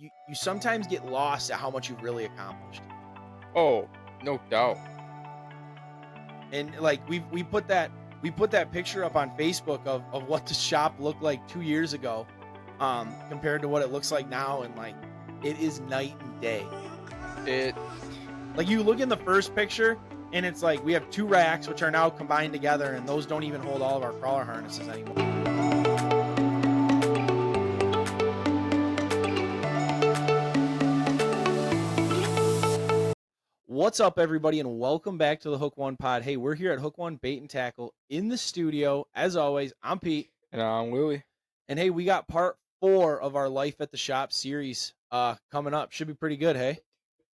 you sometimes get lost at how much you've really accomplished. Oh, no doubt. And like we put that picture up on Facebook of what the shop looked like 2 years ago, compared to what it looks like now, and like it is night and day. It Like you look in the first picture and it's like we have two racks which are now combined together, and those don't even hold all of our crawler harnesses anymore. What's up, everybody, and welcome back to the Hook One Pod. Hey, we're here at Hook One Bait and Tackle in the studio. As always, I'm Pete, and I'm Louie. and hey, we got part 4 of our Life at the Shop series coming up. Should be pretty good. Hey,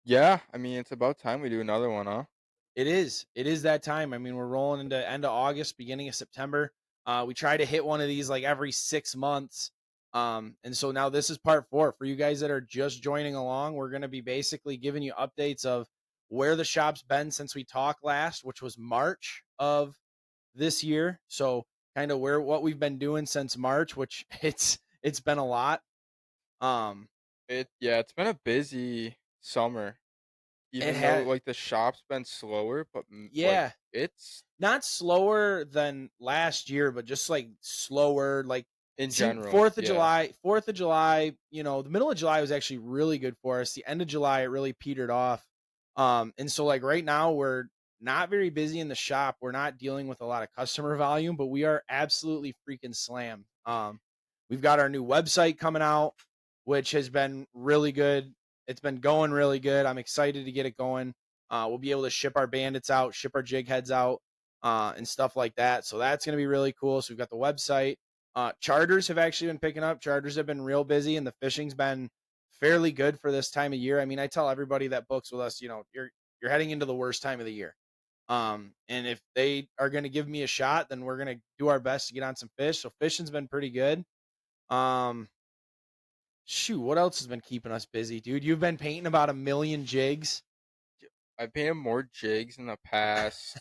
Yeah, I mean, it's about time we do another one, huh? it is. It is that time. I mean, we're rolling into end of August, beginning of September. We try to hit one of these like every 6 months. And so now this is part 4 for you guys that are just joining along. We're going to be basically giving you updates of where the shop's been since we talked last, which was March of this year. So kind of what we've been doing since March, which it's been a lot. Um, It's been a busy summer, it even though had like the shop's been slower, but like yeah, it's not slower than last year, but just like slower. Like in seem general, yeah. Fourth of July. The middle of July was actually really good for us. The end of July it really petered off. And so like right now we're not very busy in the shop. We're not dealing with a lot of customer volume, but we are absolutely freaking slammed. We've got our new website coming out, which has been really good. It's been going really good. I'm excited to get it going. We'll be able to ship our bandits out, ship our jig heads out, and stuff like that. So that's going to be really cool. So we've got the website. Charters have actually been picking up. Charters have been real busy, and the fishing's been fairly good for this time of year. I mean, I tell everybody that books with us, you're heading into the worst time of the year. And if they are going to give me a shot, then we're going to do our best to get on some fish. So fishing's been pretty good. Um, Shoot, what else has been keeping us busy, dude? You've been painting about 1 million jigs. I've painted more jigs in the past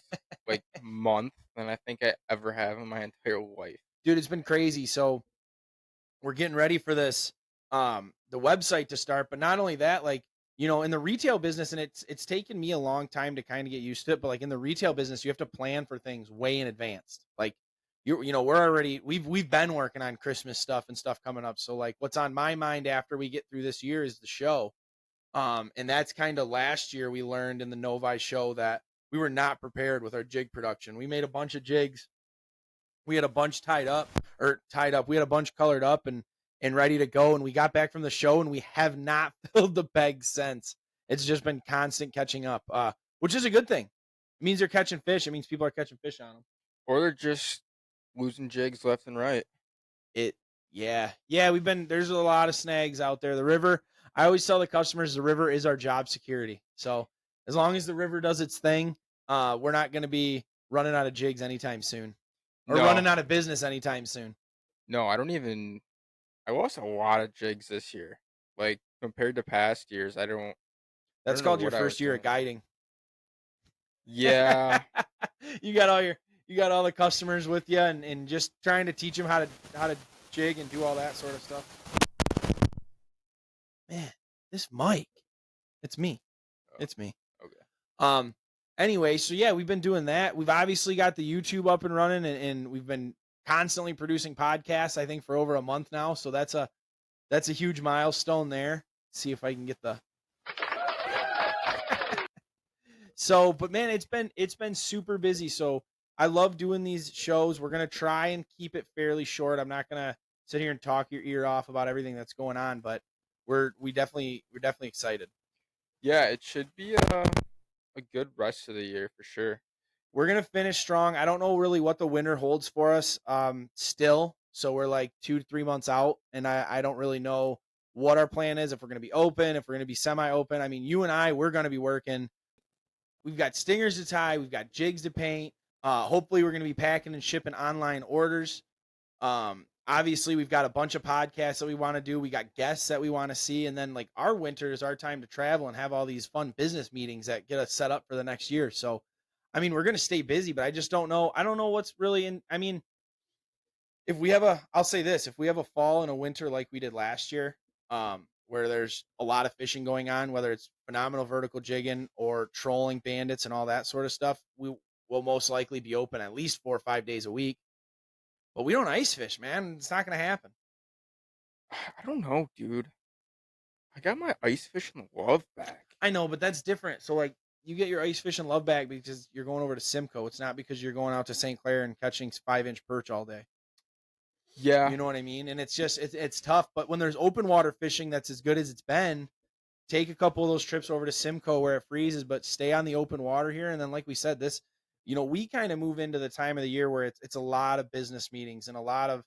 like month than I think I ever have in my entire life. Dude, it's been crazy. So we're getting ready for this the website to start, but not only that, like, in the retail business, and it's taken me a long time to kind of get used to it, but like in the retail business, you have to plan for things way in advance. Like we've been working on Christmas stuff and stuff coming up. So like what's on my mind after we get through this year is the show. And that's kind of last year we learned in the Novi show that we were not prepared with our jig production. We made a bunch of jigs. We had a bunch tied up. We had a bunch colored up and ready to go. And we got back from the show and we have not filled the bag since. It's just been constant catching up, which is a good thing. It means they're catching fish. It means people are catching fish on them. Or they're just losing jigs left and right. Yeah. There's a lot of snags out there. The river, I always tell the customers the river is our job security. So as long as the river does its thing, we're not going to be running out of jigs anytime soon or No, running out of business anytime soon. no, I lost a lot of jigs this year. Like compared to past years, I That's don't know called your what I was first year doing. at guiding. Yeah, you got all the customers with you and just trying to teach them how to jig and do all that sort of stuff. Man, this mic. It's me. oh, It's me. okay. Um anyway, so yeah, we've been doing that. We've obviously got the YouTube up and running, and we've been constantly producing podcasts, I think, for over a month now. So that's a huge milestone there. Let's see if I can get the So, but man, it's been super busy. So I love doing these shows. We're gonna try and keep it fairly short. I'm not gonna sit here and talk your ear off about everything that's going on, but we're definitely excited. Yeah, it should be a good rest of the year for sure. We're gonna finish strong. I don't know really what the winter holds for us still. So we're like 2 to 3 months out, and I don't really know what our plan is, if we're gonna be open, if we're gonna be semi-open. I mean, you and I, we're gonna be working. We've got stingers to tie. We've got jigs to paint. Hopefully, we're going to be packing and shipping online orders. Obviously, we've got a bunch of podcasts that we want to do. We got guests that we want to see. And then, like, our winter is our time to travel and have all these fun business meetings that get us set up for the next year. So, I mean, we're going to stay busy, but I just don't know. I don't know what's really in. I mean, I'll say this, if we have a fall and a winter like we did last year, where there's a lot of fishing going on, whether it's phenomenal vertical jigging or trolling bandits and all that sort of stuff, we will most likely be open at least 4 or 5 days a week. But we don't ice fish, man. It's not going to happen. I don't know, dude. I got my ice fishing love back. I know, but that's different. So like you get your ice fishing love bag because you're going over to Simcoe. It's not because you're going out to St. Clair and catching 5-inch perch all day. Yeah, You know what I mean? And it's just it's tough. But when there's open water fishing that's as good as it's been, take a couple of those trips over to Simcoe where it freezes, but stay on the open water here. And then, like we said, this, we kind of move into the time of the year where it's a lot of business meetings and a lot of,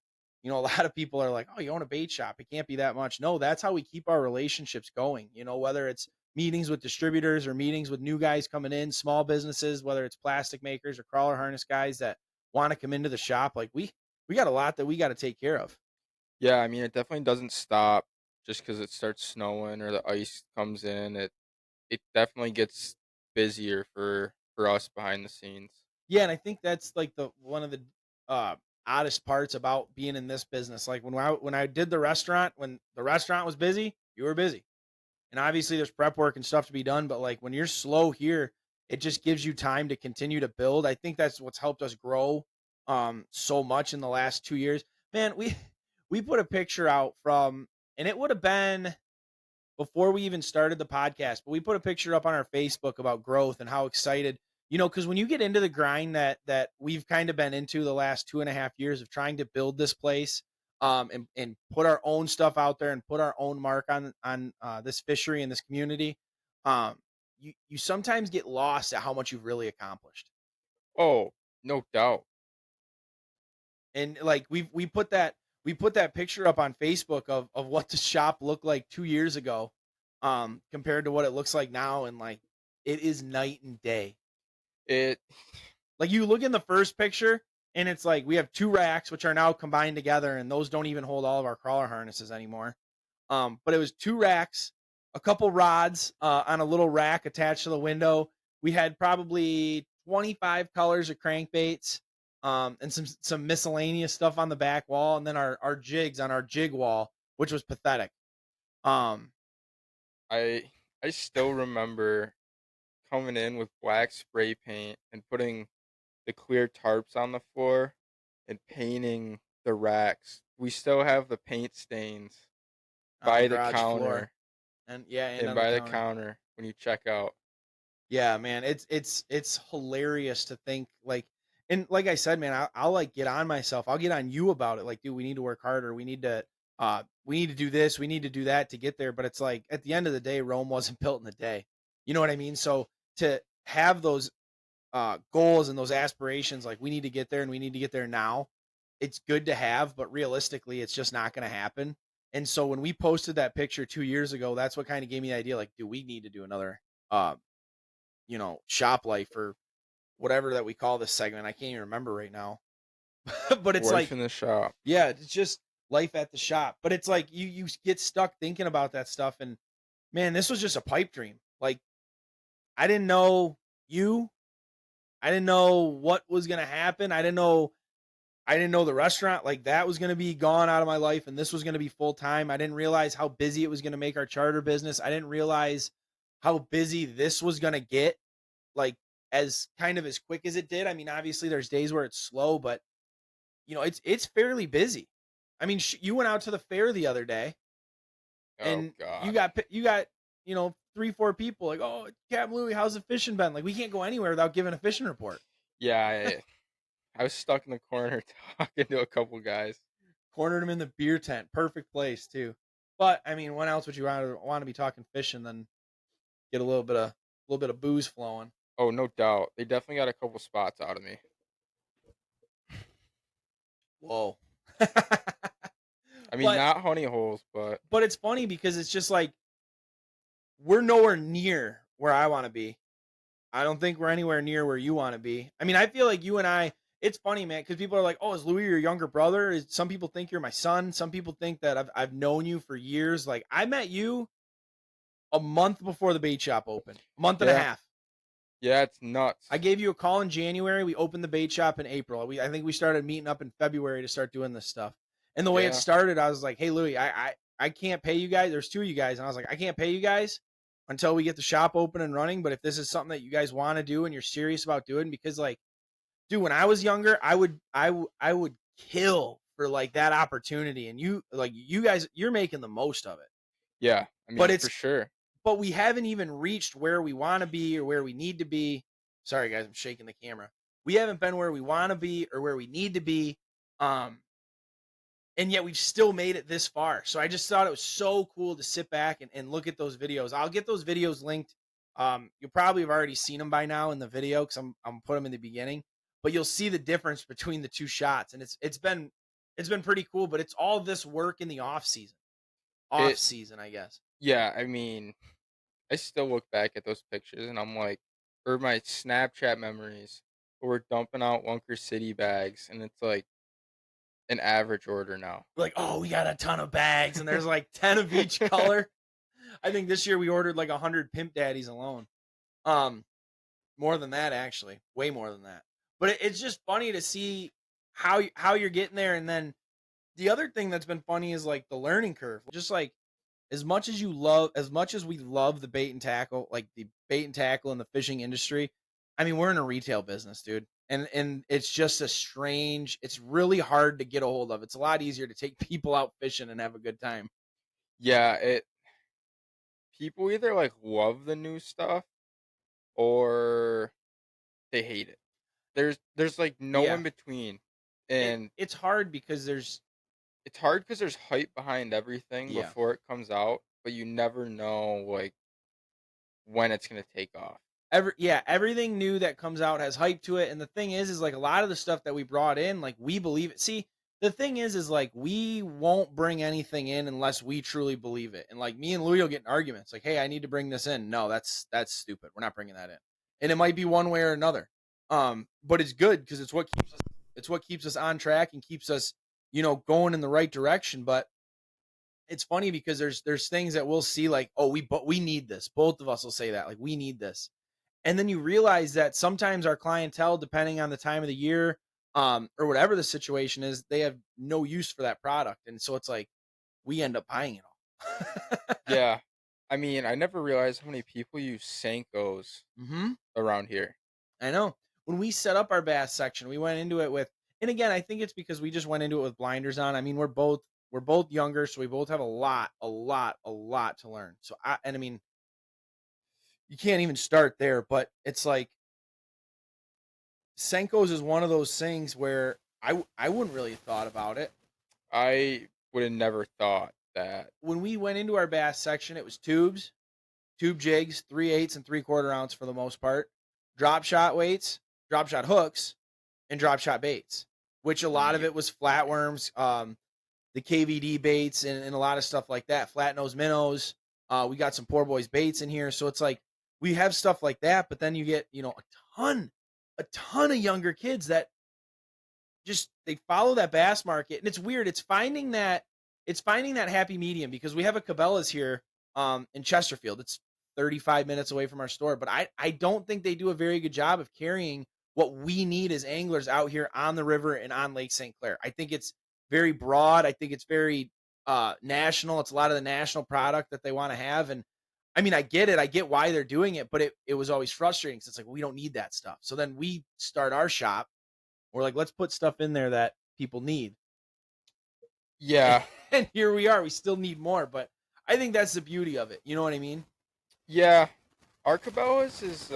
a lot of people are like, oh, you own a bait shop. It can't be that much. No, that's how we keep our relationships going. Whether it's meetings with distributors or meetings with new guys coming in, small businesses, whether it's plastic makers or crawler harness guys that want to come into the shop. Like we got a lot that we got to take care of. yeah. I mean, it definitely doesn't stop just because it starts snowing or the ice comes in. It definitely gets busier for us behind the scenes. Yeah, and I think that's like the one of the uh oddest parts about being in this business. Like when I did the restaurant, when the restaurant was busy, you were busy. And obviously there's prep work and stuff to be done, but like when you're slow here, it just gives you time to continue to build. I think that's what's helped us grow so much in the last 2 years. Man, we put a picture out from, and it would have been before we even started the podcast, but we put a picture up on our Facebook about growth and how excited, because when you get into the grind that we've kind of been into the last 2.5 years of trying to build this place, and put our own stuff out there and put our own mark on this fishery and this community, you sometimes get lost at how much you've really accomplished. Oh, no doubt. And like we put that picture up on Facebook of what the shop looked like 2 years ago, compared to what it looks like now, and like it is night and day. It Like you look in the first picture, and it's like we have two racks which are now combined together, and those don't even hold all of our crawler harnesses anymore. But it was two racks, a couple rods on a little rack attached to the window. We had probably 25 colors of crankbaits, and some miscellaneous stuff on the back wall, and then our jigs on our jig wall, which was pathetic. Um, I I still remember coming in with black spray paint and putting the clear tarps on the floor and painting the racks. We still have the paint stains on the by the garage floor, counter and yeah, and and on the by the counter. counter when you check out. Yeah, man, it's hilarious to think like, and like I said, man, I'll like get on myself. I'll get on you about it. Like, dude, we need to work harder. We need to do this. We need to do that to get there. But it's like at the end of the day, Rome wasn't built in a day. You know what I mean? So to have those goals and those aspirations, like we need to get there and we need to get there now. It's good to have, but realistically, it's just not going to happen. And so when we posted that picture 2 years ago, that's what kind of gave me the idea. Like, do we need to do another uh, shop life or whatever that we call this segment. I can't even remember right now. But it's Life like, in the shop. yeah, it's just life at the shop. But it's like you get stuck thinking about that stuff, and man, this was just a pipe dream. Like I didn't know you. I didn't know what was gonna happen. I didn't know the restaurant like that was gonna be gone out of my life, and this was gonna be full time. I didn't realize how busy it was gonna make our charter business. I didn't realize how busy this was gonna get, like as kind of as quick as it did. I mean, obviously there's days where it's slow, but it's fairly busy. I mean, you went out to the fair the other day, Oh and god. you got 3 4 people like, oh, Cap Louie, how's the fishing been? Like we can't go anywhere without giving a fishing report. Yeah, I was stuck in the corner talking to a couple guys. Cornered him in the beer tent, perfect place too. But I mean, when else would you want to be talking fishing than get a little bit of booze flowing? Oh, no doubt. They definitely got a couple spots out of me. Whoa. I mean, but not honey holes, but but it's funny because it's just like we're nowhere near where I want to be. I don't think we're anywhere near where you want to be. I mean, I feel like you and I, it's funny, man, because people are like, oh, is Louis your younger brother? Some people think you're my son. Some people think that I've known you for years. Like, I met you a month before the bait shop opened, month and a yeah, half. yeah, it's I nuts. gave you a call in January. We opened the bait shop in April. I think we started meeting up in February to start doing this stuff. And the way it Yeah, started, I was like, hey, Louis, I I can't pay you guys. There's two of you guys, and I was like, I can't pay you guys until we get the shop open and running. But if this is something that you guys want to do and you're serious about doing, because like, dude, when I was younger, I would kill for like that opportunity, and you guys, you're making the most of it. Yeah, I But mean, for it's sure. but we haven't even reached where we want to be or where we need to be. Sorry, guys, I'm shaking the camera. We haven't been where we want to be or where we need to be. Um, and yet we've still made it this far. So I just thought it was so cool to sit back and look at those videos. I'll get those videos linked. You probably have already seen them by now in the video because I'm put them in the beginning, but you'll see the difference between the two shots, and it's been pretty cool. But it's all this work in the off It season, I guess. Yeah, I mean, I still look back at those pictures and I'm like, or my Snapchat memories where we're dumping out Wunker City bags and it's like an average order now. Like, oh, we got a ton of bags, and there's like 10 of each color. I think this year we ordered like 100 Pimp Daddies alone. Um, More than that, actually, way more than that. But it's just funny to see how you're getting there, and then the other thing that's been funny is like the learning curve. Just like as much as we love the bait and tackle, like the bait and tackle in the fishing industry. I mean, we're in a retail business, dude. And it's just it's really hard to get a hold of. It's a lot easier to take people out fishing and have a good time. Yeah, it people either like love the new stuff or they hate it. There's like no Yeah. in between. It And it's hard because there's it's hard cuz there's hype behind everything yeah. before it comes out, but you never know like when it's going to take off. Everything new that comes out has hype to it, and the thing is like a lot of the stuff that we brought in, like we believe it. See, the thing is like we won't bring anything in unless we truly believe it. And like me and Louie will get in arguments, like, hey, I need to bring this in. No, that's stupid. We're not bringing that in. And it might be one way or another. But it's good because it's what keeps us on track and keeps us, going in the right direction. But it's funny because there's things that we'll see like, oh, we need this. Both of us will say that, like, we need this. And then you realize that sometimes our clientele, depending on the time of the year, or whatever the situation is, they have no use for that product. And so it's like we end up buying it all. Yeah. I mean, I never realized how many people use Senkos hmm around here. I know. When we set up our bass section, we went into it with, and again, I think it's because we just went into it with blinders on. I mean, we're both younger, so we both have a lot to learn. And I mean, you can't even start there, but it's like Senko's is one of those things where I wouldn't really have thought about it. I would have never thought that. When we went into our bass section, it was tubes, tube jigs, 3/8 and 3/4 ounce for the most part, drop shot weights, drop shot hooks, and drop shot baits, which a lot of Yep. it was flatworms, the KVD baits, and a lot of stuff like that, flat nose minnows. We got some poor boys baits in here. So it's like we have stuff like that, but then you get, ton, a ton of younger kids that just they follow that bass market, and it's weird. It's finding that happy medium because we have a Cabela's here in Chesterfield. It's 35 minutes away from our store, but I don't think they do a very good job of carrying what we need as anglers out here on the river and on Lake St. Clair. I think it's very broad. I think it's very national. It's a lot of the national product that they want to have. And I mean, I get it. I get why they're doing it, but it was always frustrating because it's like we don't need that stuff. So then we start our shop. We're like, let's put stuff in there that people need. Yeah. And here we are. We still need more, but I think that's the beauty of it. You know what I mean? Yeah. Our Cabela's is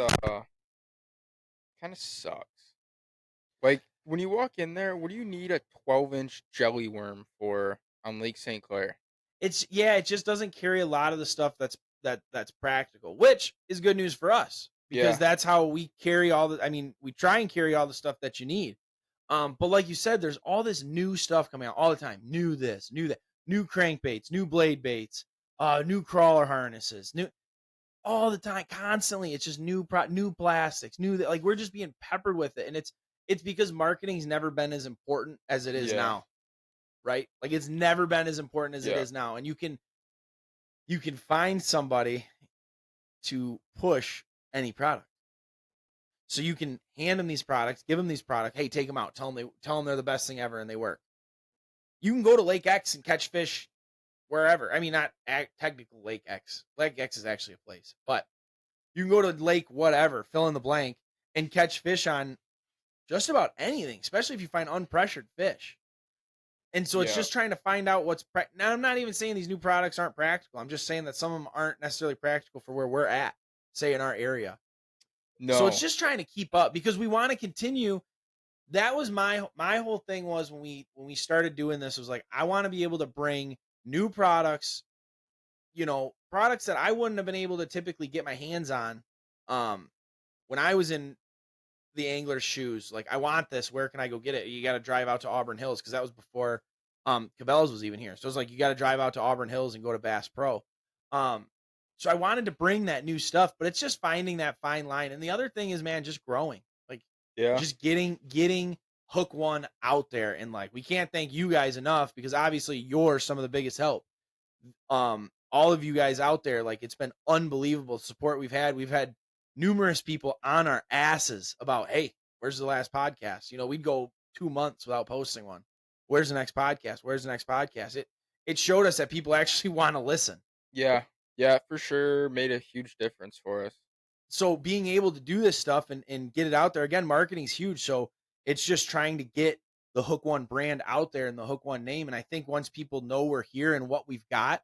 kind of sucks. Like when you walk in there, what do you need a 12-inch jelly worm for on Lake St. Clair? It just doesn't carry a lot of the stuff that's practical, which is good news for us because Yeah. that's how we carry I mean, we try and carry all the stuff that you need. But like you said, there's all this new stuff coming out all the time. New this, new that, new crankbaits, new blade baits, new crawler harnesses, new all the time, constantly. It's just new plastics, new that, like we're just being peppered with it. And it's because marketing's never been as important as it is Yeah. now, right? Like it's never been as important as it Yeah. is now. And you can find somebody to push any product. So you can hand them these products, give them these products. Hey, take them out. Tell them they're the best thing ever, and they work. You can go to Lake X and catch fish wherever. I mean, not technical Lake X. Lake X is actually a place, but you can go to Lake whatever, fill in the blank, and catch fish on just about anything, especially if you find unpressured fish. And so it's Yeah. just trying to find out what's now. I'm not even saying these new products aren't practical. I'm just saying that some of them aren't necessarily practical for where we're at, say in our area. So it's No. just trying to keep up because we want to continue. That was my whole thing was when we started doing this was like I want to be able to bring new products, products that I wouldn't have been able to typically get my hands on um when I was in the angler's shoes. Like, I want this. Where can I go get it? You got to drive out to Auburn Hills because that was before Cabela's was even here. So it's like you got to drive out to Auburn Hills and go to Bass Pro. Um, so I wanted to bring that new stuff, but it's just finding that fine line. And the other thing is, man, just growing, like Yeah. just getting Hook One out there. And like we can't thank you guys enough because obviously you're some of the biggest help. All of you guys out there, like it's been unbelievable support we've had numerous people on our asses about, hey, where's the last podcast? We'd go 2 months without posting one. Where's the next podcast? Where's the next podcast? It showed us that people actually want to listen. Yeah. Yeah, for sure made a huge difference for us. So being able to do this stuff and get it out there again, marketing's huge. So it's just trying to get the Hook One brand out there and the Hook One name. And I think once people know we're here and what we've got,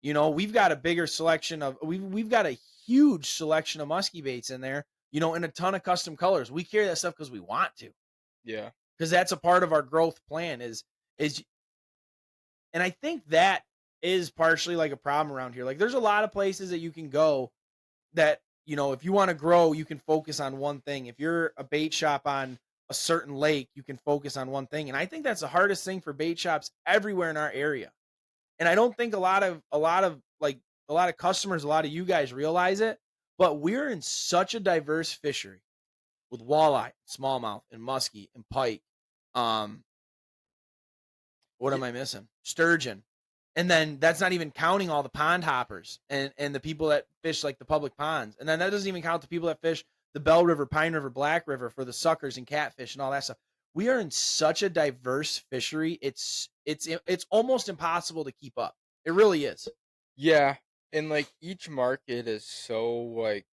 we've got a bigger selection of we've got a huge selection of musky baits in there, and a ton of custom colors. We carry that stuff because we want to, Yeah. because that's a part of our growth plan is and I think that is partially like a problem around here. Like there's a lot of places that you can go that, if you want to grow, you can focus on one thing. If you're a bait shop on a certain lake, you can focus on one thing. And I think that's the hardest thing for bait shops everywhere in our area. And I don't think a lot of customers, a lot of you guys realize it, but we're in such a diverse fishery with walleye, smallmouth, and muskie and pike. Um, what Yeah. am I missing? Sturgeon. And then that's not even counting all the pond hoppers and the people that fish like the public ponds. And then that doesn't even count the people that fish the Bell River, Pine River, Black River for the suckers and catfish and all that stuff. We are in such a diverse fishery. It's almost impossible to keep up. It really is. Yeah. And like each market is so like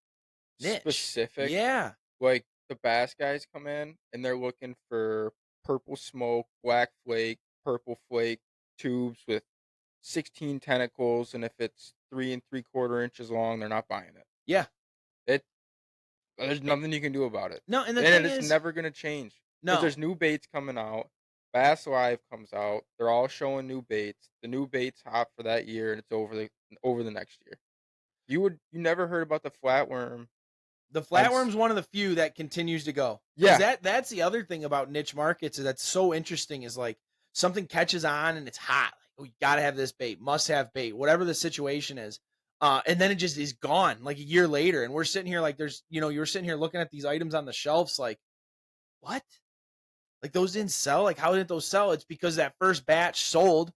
Niche. specific. Yeah. Like the bass guys come in and they're looking for purple smoke, black flake, purple flake tubes with 16 tentacles, and if it's 3 3/4 inches long, they're not buying it. Yeah. It There's It, nothing you can do about it, no, and the and thing it's is, never gonna change because no. there's new baits coming out. Bass Live comes out. They're all showing new baits. The new baits hot for that year, and it's over the next year. You never heard about the flatworm The on flatworm's one of the few that continues to go. Because yeah. that's the other thing about niche markets that's so interesting is like something catches on and it's hot. Like, oh, you gotta have this bait, must have bait, whatever the situation is. And then it just is gone like a year later. And we're sitting here like you're sitting here looking at these items on the shelves like, what? Like those didn't sell? Like, how didn't those sell? It's because that first batch sold.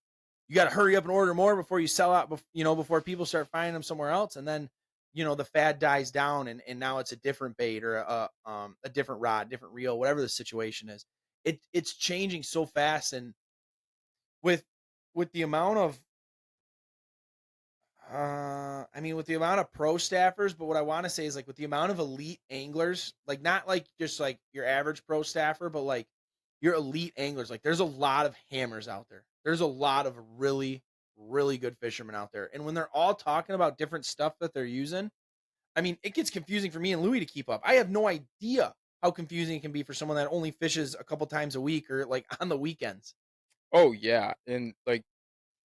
You got to hurry up and order more before you sell out, before people start finding them somewhere else. And then, the fad dies down and now it's a different bait or a different rod, different reel, whatever the situation is. It's changing so fast. And with, with the amount of, with the amount of pro staffers, but what I want to say is like with the amount of elite anglers, like not like just like your average pro staffer, but like your elite anglers, like there's a lot of hammers out there. There's a lot of really, really good fishermen out there. And when they're all talking about different stuff that they're using, I mean, it gets confusing for me and Louie to keep up. I have no idea how confusing it can be for someone that only fishes a couple times a week or like on the weekends. Oh, yeah, and, like,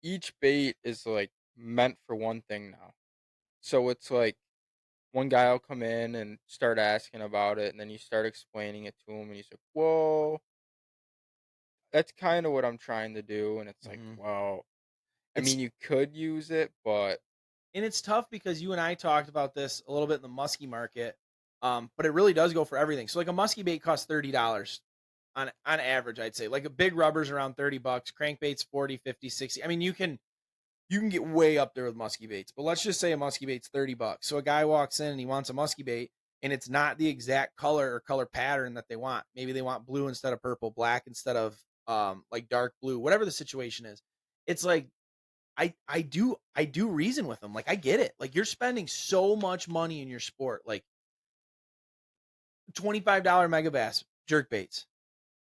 each bait is, like, meant for one thing now. So it's like one guy will come in and start asking about it, and then you start explaining it to him, and he's like, "Well, that's kinda what I'm trying to do," and it's like, Mhm. "Well, I It's mean, you could use it, but." And it's tough because you and I talked about this a little bit in the muskie market, but it really does go for everything. So like a muskie bait costs $30 on average, I'd say. Like a big rubber's around $30, crankbait's 40, 50, 60. I mean, you can get way up there with muskie baits, but let's just say a muskie bait's $30. So a guy walks in and he wants a muskie bait and it's not the exact color or color pattern that they want. Maybe they want blue instead of purple, black instead of like dark blue, whatever the situation is. It's like I do reason with them. Like, I get it. Like, you're spending so much money in your sport, like $25 megabass jerk baits.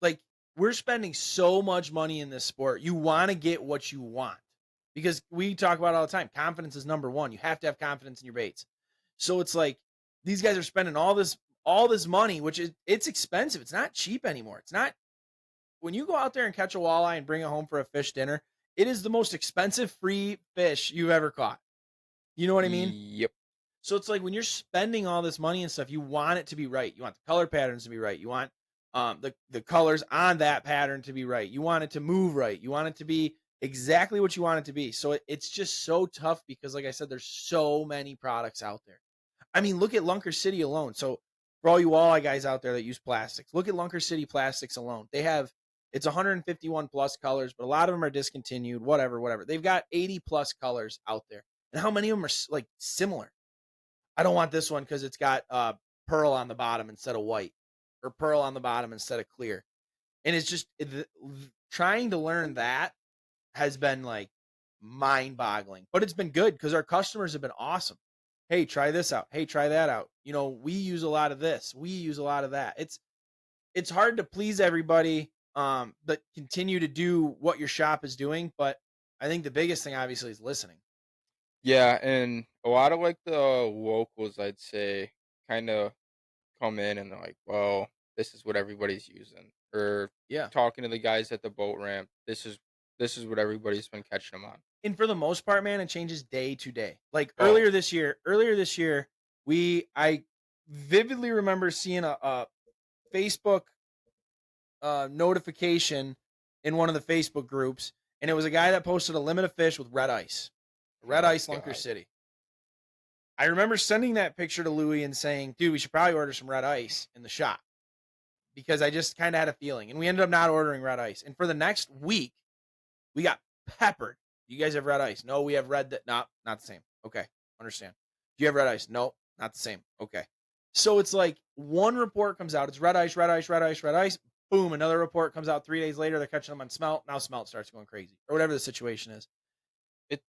Like, we're spending so much money in this sport. You want to get what you want because we talk about it all the time. Confidence is number one. You have to have confidence in your baits. So it's like these guys are spending all this money, which is it's expensive. It's not cheap anymore. It's not when you go out there and catch a walleye and bring it home for a fish dinner, it is the most expensive free fish you've ever caught. You know what I mean? Yep. So it's like when you're spending all this money and stuff, you want it to be right. You want the color patterns to be right. You want the colors on that pattern to be right. You want it to move right. You want it to be exactly what you want it to be. So it's just so tough because, like I said, there's so many products out there. I mean, look at Lunker City alone. So for all you walleye guys out there that use plastics, look at Lunker City plastics alone. They have it's 151 plus colors, but a lot of them are discontinued. Whatever. They've got 80 plus colors out there, and how many of them are like similar? I don't want this one because it's got pearl on the bottom instead of white, or pearl on the bottom instead of clear. And it's just trying to learn that has been like mind boggling, but it's been good because our customers have been awesome. Hey, try this out. Hey, try that out. We use a lot of this. We use a lot of that. It's hard to please everybody, but continue to do what your shop is doing. But I think the biggest thing obviously is listening. Yeah, and a lot of like the locals, I'd say, kind of come in and they're like, "Well, this is what everybody's using," or Yeah. talking to the guys at the boat ramp. This is what everybody's been catching them on. And for the most part, man, it changes day to day. Like Oh, earlier this year, I vividly remember seeing a Facebook notification in one of the Facebook groups, and it was a guy that posted a limit of fish with red oh ice Lunker God. City. I remember sending that picture to Louie and saying, "Dude, we should probably order some red ice in the shop," because I just kind of had a feeling, and we ended up not ordering red ice. And for the next week, we got peppered. You guys have red ice? No, we have red. No, not the same. Okay, understand. Do you have red ice? No, not the same. Okay. So it's like one report comes out. It's red ice, red ice, red ice, red ice. Boom. Another report comes out 3 days later. They're catching them on smelt. Now smelt starts going crazy or whatever the situation is.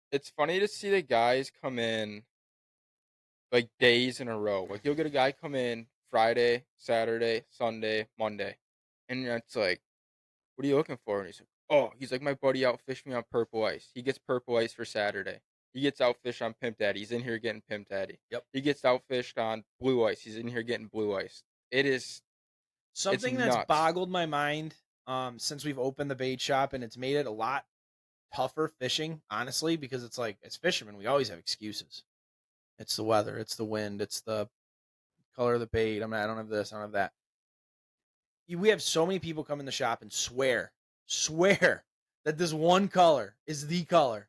It's funny to see the guys come in like days in a row. Like you'll get a guy come in Friday, Saturday, Sunday, Monday, and it's like, "What are you looking for?" And he's like, "Oh, he's like my buddy outfished me on purple ice. He gets purple ice for Saturday. He gets outfished on Pimp Daddy. He's in here getting Pimp Daddy. Yep. He gets outfished on blue ice. He's in here getting blue ice. It's Something that's nuts. boggled my mind since we've opened the bait shop, and it's made it a lot tougher fishing, honestly, because it's like as fishermen, we always have excuses. It's the weather, it's the wind, it's the color of the bait. I don't have this, I don't have that. We have so many people come in the shop and swear that this one color is the color.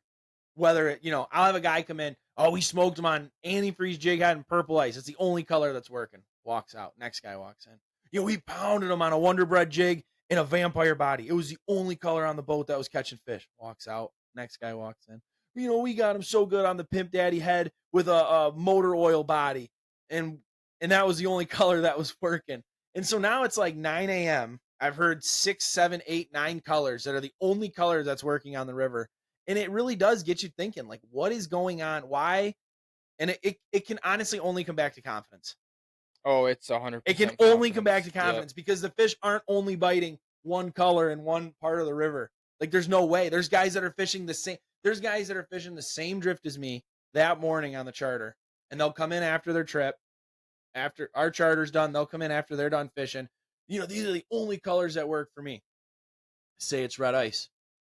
Whether I'll have a guy come in, oh, we smoked him on antifreeze jig head and purple ice. It's the only color that's working. Walks out. Next guy walks in. We pounded him on a Wonder Bread jig and a vampire body. It was the only color on the boat that was catching fish. Walks out. Next guy walks in. We got him so good on the Pimp Daddy head with a motor oil body, and that was the only color that was working. And so now it's like 9 a.m. I've heard 6, 7, 8, 9 colors that are the only colors that's working on the river. And it really does get you thinking, like, what is going on? Why? And it can honestly only come back to confidence. Oh, it's a hundred It can percent only come back confidence. to Yep. confidence because the fish aren't only biting one color in one part of the river. Like, there's no way. There's guys that are fishing the same. There's guys that are fishing the same drift as me that morning on the charter, and they'll come in after their trip. After our charter's done, they'll come in after they're done fishing. These are the only colors that work for me. Say it's red ice.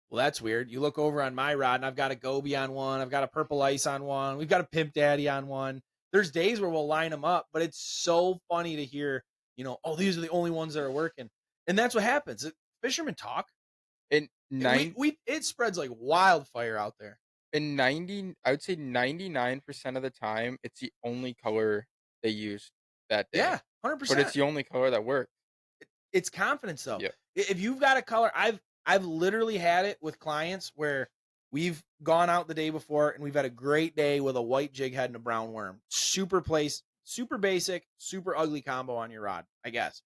Well, that's weird. You look over on my rod, and I've got a goby on one. I've got a purple ice on one. We've got a pimp daddy on one. There's days where we'll line them up, but it's so funny to hear, oh, these are the only ones that are working. And that's what happens. Fishermen talk. In We nine we it spreads like wildfire out there. in 90, I would say 99% of the time, it's the only color they use that day. Yeah, But it's 100%. the only color that works. It's confidence though. Yep. If you've got a color, I've literally had it with clients where we've gone out the day before and we've had a great day with a white jig head and a brown worm. Super basic, super ugly combo on your rod, I guess.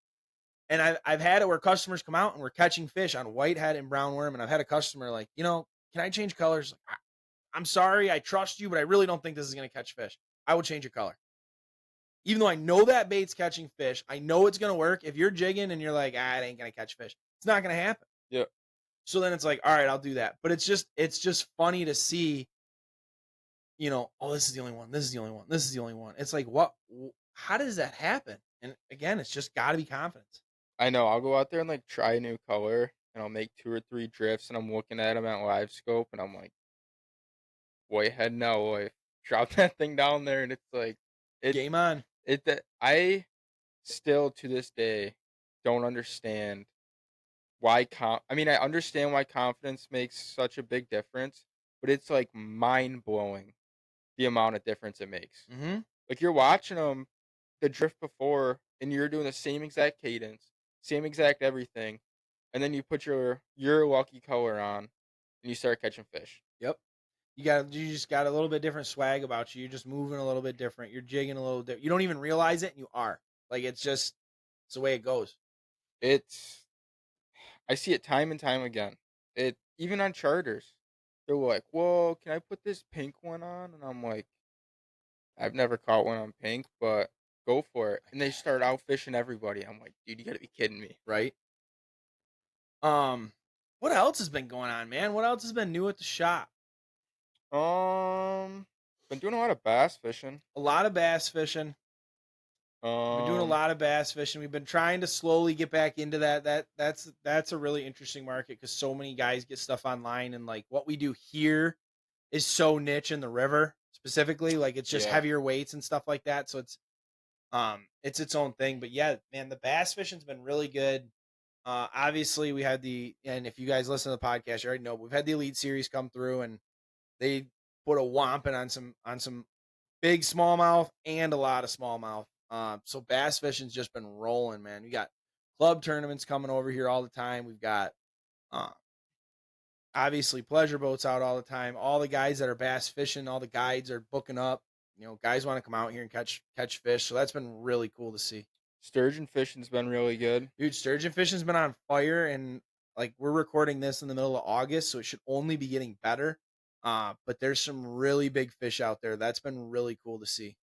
And I've had it where customers come out and we're catching fish on white head and brown worm, and I've had a customer like, can I change colors? I'm sorry, I trust you, but I really don't think this is gonna catch fish. I will change your color. Even though I know that bait's catching fish, I know it's gonna work. If you're jigging and you're like, ah, it ain't gonna catch fish, it's not gonna happen. Yeah, So then it's like, all right, I'll do that. But it's just funny to see, oh, this is the only one. This is the only one. This is the only one. It's like, how does that happen? And again, it's just gotta be confidence. I know. I'll go out there and like try a new color, and I'll make 2 or 3 drifts, and I'm looking at them at live scope, and I'm like, boy, head no, boy, drop that thing down there, and it's like, it, Game on. that I still to this day don't understand why. I mean, I understand why confidence makes such a big difference, but it's like mind blowing the amount of difference it makes. Hmm. Like you're watching them the drift before, and you're doing the same exact cadence, same exact everything, and then you put your lucky color on, and you start catching fish. Yep. You just got a little bit different swag about you. You're just moving a little bit different. You're jigging a little different. You don't even realize it, and you are. Like it's the way it goes. It's I see it time and time again. It even on charters, they're like, "Well, can I put this pink one on?" And I'm like, "I've never caught one on pink, but go for it." And they start out fishing everybody. I'm like, "Dude, you got to be kidding me!" Right? Um, what else has been going on, man? What else has been new at the shop? Um, been doing a lot of bass fishing. A lot of bass fishing. We've been doing a Um, lot of bass fishing. We've been trying to slowly get back into that. That's a really interesting market because so many guys get stuff online, and like what we do here is so niche in the river specifically. Like it's just yeah, heavier weights and stuff like that. So it's its own thing. But yeah, man, the bass fishing's been really good. Obviously we had and if you guys listen to the podcast, you already know we've had the Elite Series come through, and they put a whomping on some big smallmouth and a lot of smallmouth. So bass fishing's just been rolling, man. We got club tournaments coming over here all the time. We've got uh, obviously pleasure boats out all the time. All the guys that are bass fishing, all the guides are booking up. Guys want to come out here and catch fish. So that's been really cool to see. sturgeon fishing's been really good. Dude, sturgeon fishing's been on fire, and like we're recording this in the middle of August, so it should only be getting better. But there's some really big fish out there. That's been really cool to see.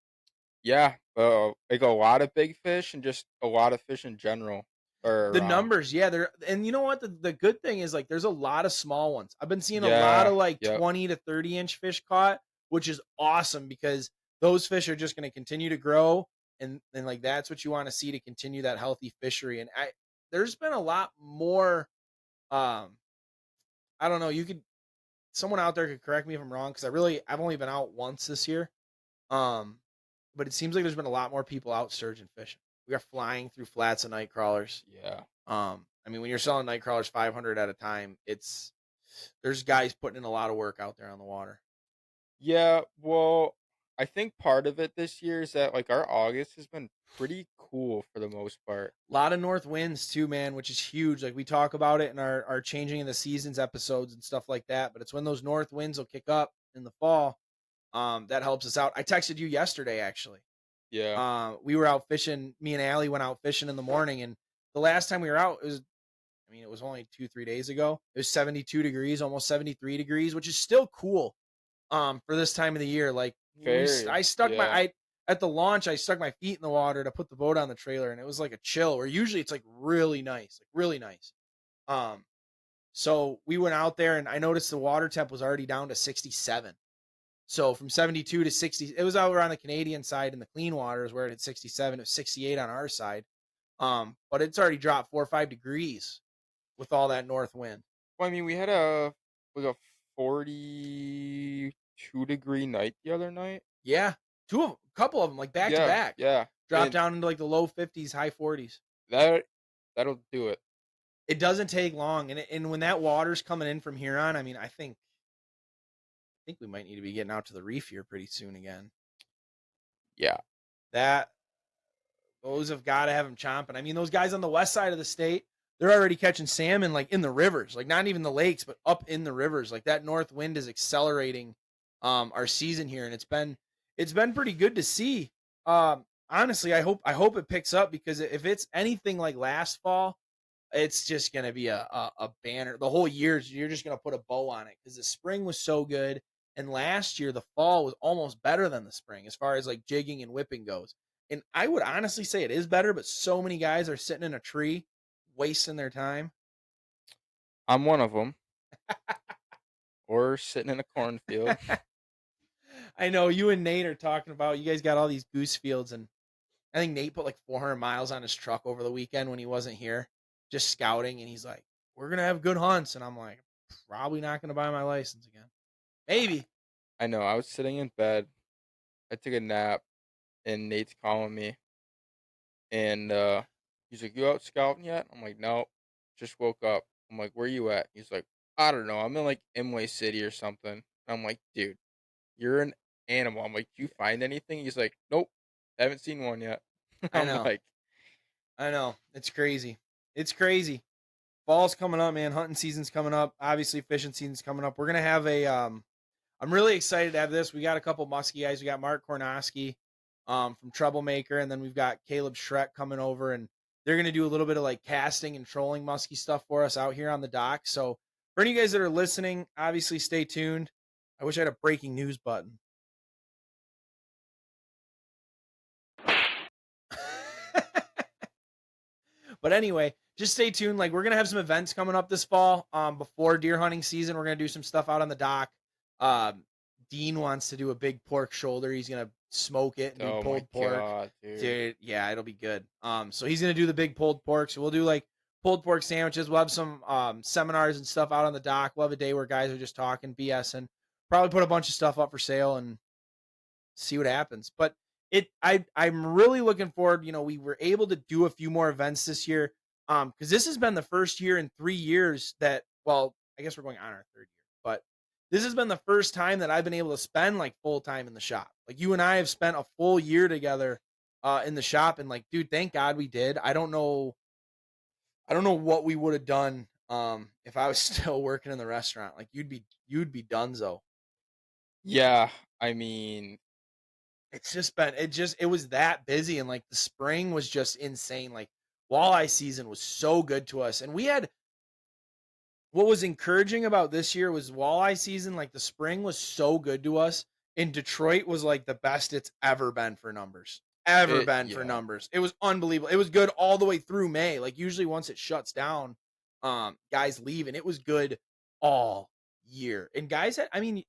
Yeah, like a lot of big fish and just a lot of fish in general are The around. numbers, yeah, they're and you know what? The good thing is like there's a lot of small ones. I've been seeing a lot Yeah, of like yep. 20 to 30-inch fish caught, which is awesome because those fish are just going to continue to grow, and like that's what you want to see to continue that healthy fishery. And there's been a lot more um I don't know, someone out there could correct me if I'm wrong, because I've only been out once this year. Um, but it seems like there's been a lot more people out sturgeon fishing. We are flying through flats and night crawlers. Yeah. I mean, when you're selling night crawlers 500 at a time, there's guys putting in a lot of work out there on the water. Yeah, well, I think part of it this year is that, like, our August has been pretty cool for the most part. A lot of north winds too, man, which is huge. Like we talk about it in our changing in the seasons episodes and stuff like that. But it's when those north winds will kick up in the fall. That helps us out. I texted you yesterday actually. Yeah, We were out fishing. Me and Allie went out fishing in the morning, and the last time we were out, it was only 2-3 days ago. It was 72 degrees, almost 73 degrees, which is still cool. For this time of the year, like I very. stuck Yeah. I at the launch, I stuck my feet in the water to put the boat on the trailer, and it was like a chill. Where usually it's like really nice, like really nice. Um, so we went out there, and I noticed the water temp was already down to 67. So from 72 to 60, it was over on the Canadian side in the clean waters where it had 67. It was 68 on our side. But it's already dropped 4 or 5 degrees with all that north wind. Well, I mean, we had a 42-degree night the other night. Yeah, a couple of them, like back to Yeah, back, yeah, dropped and down into like the low 50s, high 40s. that that'll do it. It doesn't take long, and when that water's coming in from here on, I think we might need to be getting out to the reef here pretty soon again. Yeah, That Those have got to have them chomping. I mean, those guys on the west side of the state, they're already catching salmon like in the rivers, like not even the lakes, but up in the rivers. Like that north wind is accelerating our season here, and it's been pretty good to see. Honestly, I hope it picks up, because if it's anything like last fall, it's just gonna be a banner. The whole year, you're just gonna put a bow on it because the spring was so good, And last year, the fall was almost better than the spring as far as like jigging and whipping goes. And I would honestly say it is better, but so many guys are sitting in a tree wasting their time. I'm one of them, or sitting in a cornfield. I know you and Nate are talking about you guys got all these goose fields, and I think Nate put like 400 miles on his truck over the weekend when he wasn't here, just scouting. And he's like, "We're gonna have good hunts," and I'm like, "Probably not gonna buy my license again. Maybe." I know, I was sitting in bed, I took a nap, and Nate's calling me, and, he's like, "You out scouting yet?" I'm like, "No, just woke up." I'm like, "Where you at?" He's like, "I don't know, I'm in, like, Imlay City or something." I'm like, "Dude, you're an animal." I'm like, "Did you find anything?" He's like, "Nope, haven't seen one yet." I I'm know, like, I know, it's crazy. It's crazy. Fall's coming up, man. Hunting season's coming up. Obviously, fishing season's coming up. We're gonna have a I'm really excited to have this. We got a couple muskie guys. We got Mark Kornoski from Troublemaker, and then we've got Caleb Schreck coming over, and they're gonna do a little bit of like casting and trolling muskie stuff for us out here on the dock. So for any of you guys that are listening, obviously stay tuned. I wish I had a breaking news button. But anyway, just stay tuned. Like we're gonna have some events coming up this fall. Before deer hunting season, we're gonna do some stuff out on the dock. Um, Dean wants to do a big pork shoulder. He's gonna smoke it and do "Oh my pulled pork. god, dude." Dude, yeah, it'll be good. So he's gonna do the big pulled pork. So we'll do like pulled pork sandwiches. We'll have some seminars and stuff out on the dock. We'll have a day where guys are just talking BS and probably put a bunch of stuff up for sale and see what happens. But I'm really looking forward. We were able to do a few more events this year. Because this has been the first year in 3 years that, well, I guess we're going on our third year, but this has been the first time that I've been able to spend like full time in the shop. Like you and I have spent a full year together in the shop, and like, dude, thank God we did. I don't know what we would have done if I was still working in the restaurant. Like you'd be donezo. Yeah, I mean, It's just been it was that busy, and like the spring was just insane. Like walleye season was so good to us. And we had what was encouraging about this year was walleye season, like the spring was so good to us. And Detroit was like the best it's ever been for numbers. Ever been for yeah. numbers. It was unbelievable. It was good all the way through May. Like usually once it shuts down, guys leave, and it was good all year. And guys I mean,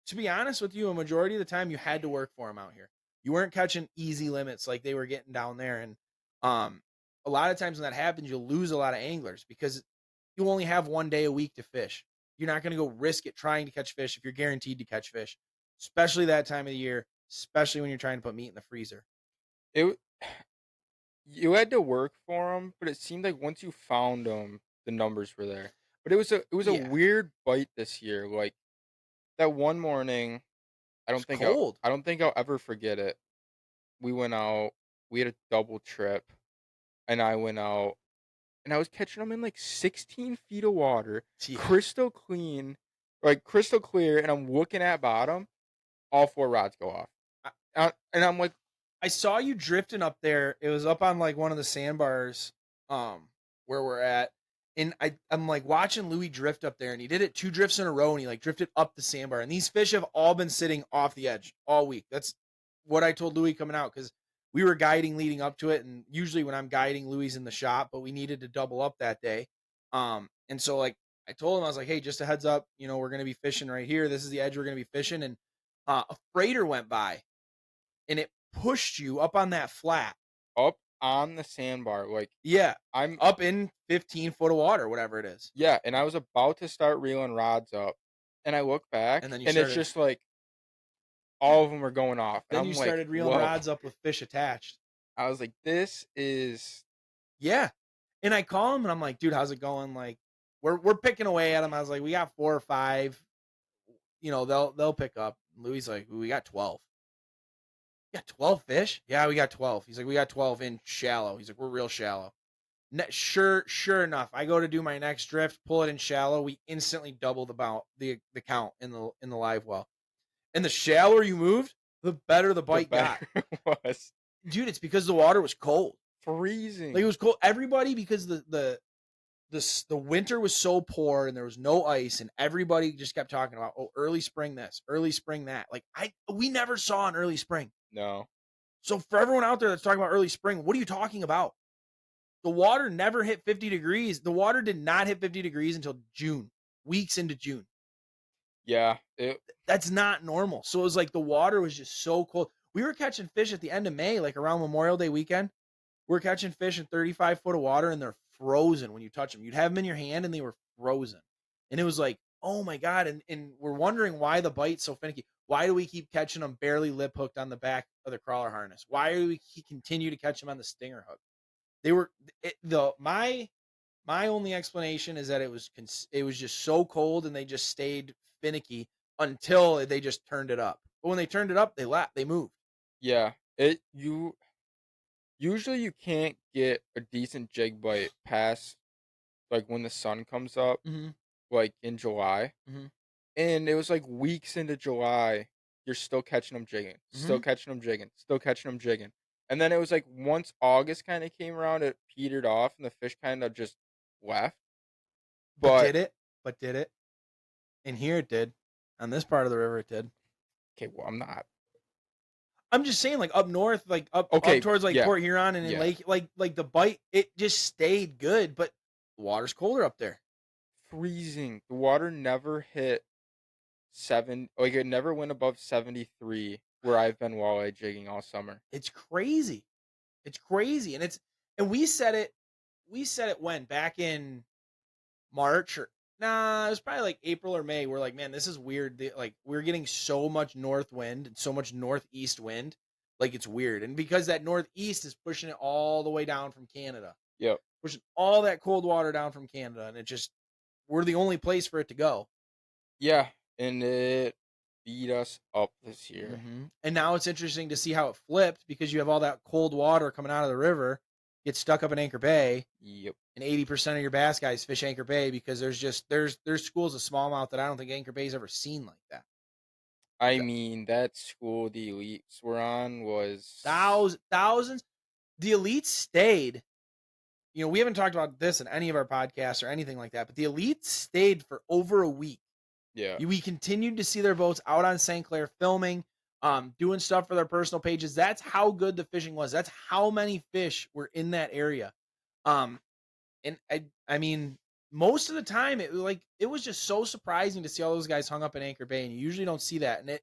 to be honest with you, a majority of the time you had to work for them out here. You weren't catching easy limits like they were getting down there. And um, a lot of times when that happens, you'll lose a lot of anglers because you only have 1 day a week to fish. You're not going to go risk it trying to catch fish if you're guaranteed to catch fish, especially that time of the year, especially when you're trying to put meat in the freezer. It w You had to work for them, but it seemed like once you found them, the numbers were there. But it was a Yeah, weird bite this year, like, that one morning, it's cold. I don't think I'll ever forget it. We went out, we had a double trip, and I went out, and I was catching them in, like, 16 feet of water, Yeah. crystal clean, like, crystal clear, and I'm looking at bottom, all 4 rods go off. And I'm like, I saw you drifting up there. It was up on like one of the sandbars, where we're at. And I'm like watching Louie drift up there, and he did it 2 drifts in a row, and he like drifted up the sandbar. And these fish have all been sitting off the edge all week. That's what I told Louie coming out, because we were guiding leading up to it. And usually when I'm guiding, Louie's in the shop, but we needed to double up that day. And so like I told him, I was like, hey, just a heads up, we're gonna be fishing right here. This is the edge we're gonna be fishing. And a freighter went by, and it pushed you up on that flat. up on the sandbar, like, Yeah, I'm up in 15 foot of water, whatever it is. yeah, and I was about to start reeling rods up, and I look And back, then you and it's started just like all of them are going off, and then you I'm like, started reeling "Whoa." rods up with fish attached. I was like, "This is." Yeah. And I call him and I'm like, dude, how's it going? Like, we're picking away at him. I was like, we got 4 or 5. They'll pick up. Louis like, we got 12. You got 12 fish? Yeah, we got 12. He's like, we got 12 in shallow. He's like, we're real shallow. Sure enough, I go to do my next drift, pull it in shallow. We instantly double the count in the live well. And the shallower you moved, the better the The bite got. better it was. Dude, it's because the water was cold. Like it Freezing. was cold. Everybody, because the the winter was so poor and there was no ice and everybody just kept talking about, oh, early spring this, early spring that. Like we never saw an early spring. No. So for everyone out there that's talking about early spring, what are you talking about? The water never hit 50 degrees. The water did not hit 50 degrees until June, weeks into June. Yeah, it That's not normal. So it was like the water was just so cold. We were catching fish at the end of May, like around Memorial Day weekend. We're catching fish in 35 foot of water and they're frozen when you touch them. You'd have them in your hand and they were frozen. And it was like, oh my God. And we're wondering why the bite's so finicky. Why do we keep catching them barely lip hooked on the back of the crawler harness? Why do we continue to catch them on the stinger hook? They were my only explanation is that it was just so cold and they just stayed finicky until they just turned it up. But when they turned it up, they moved. yeah, it you usually you can't get a decent jig bite past, like, when the sun comes up, Mhm. like, in July, Mhm. and it was, like, weeks into July, you're still catching them jigging, still Mhm. catching them jigging, still catching them jigging, and then it was, like, once August kinda came around, it petered off and the fish kinda just left, But but did it? But did it? And here it did. On this part of the river, it did. okay, well, I'm not I'm just saying, like up north, like up okay, towards like yeah, Port Huron and in yeah. Lake, like the bite, it just stayed good, but the water's colder up there. Freezing. The water never hit it never went above 73 where I've been walleye jigging all summer. It's crazy. It's crazy, and and we said it when back in March or nah, it was probably like April or May. We're like, man, this is weird. Like we're getting so much north wind and so much northeast wind, like it's weird. And because that northeast is pushing it all the way down from Canada, Yep. pushing all that cold water down from Canada, and it just we're the only place for it to go. Yeah, and it beat us up this year. And now it's interesting to see how it flipped because you have all that cold water coming out of the river, get stuck up in Anchor Bay, Yep. and 80% of your bass guys fish Anchor Bay because there's schools of smallmouth that I don't think Anchor Bay's ever seen like that. I mean, that school the elites were on was Thousands. The elites stayed. You know, we haven't talked about this in any of our podcasts or anything like that, but the elites stayed for over a week. yeah. We continued to see their boats out on St. Clair filming, doing stuff for their personal pages. That's how good the fishing was. That's how many fish were in that area. Um, and I mean, most of the time it was just so surprising to see all those guys hung up in Anchor Bay, and you usually don't see that. And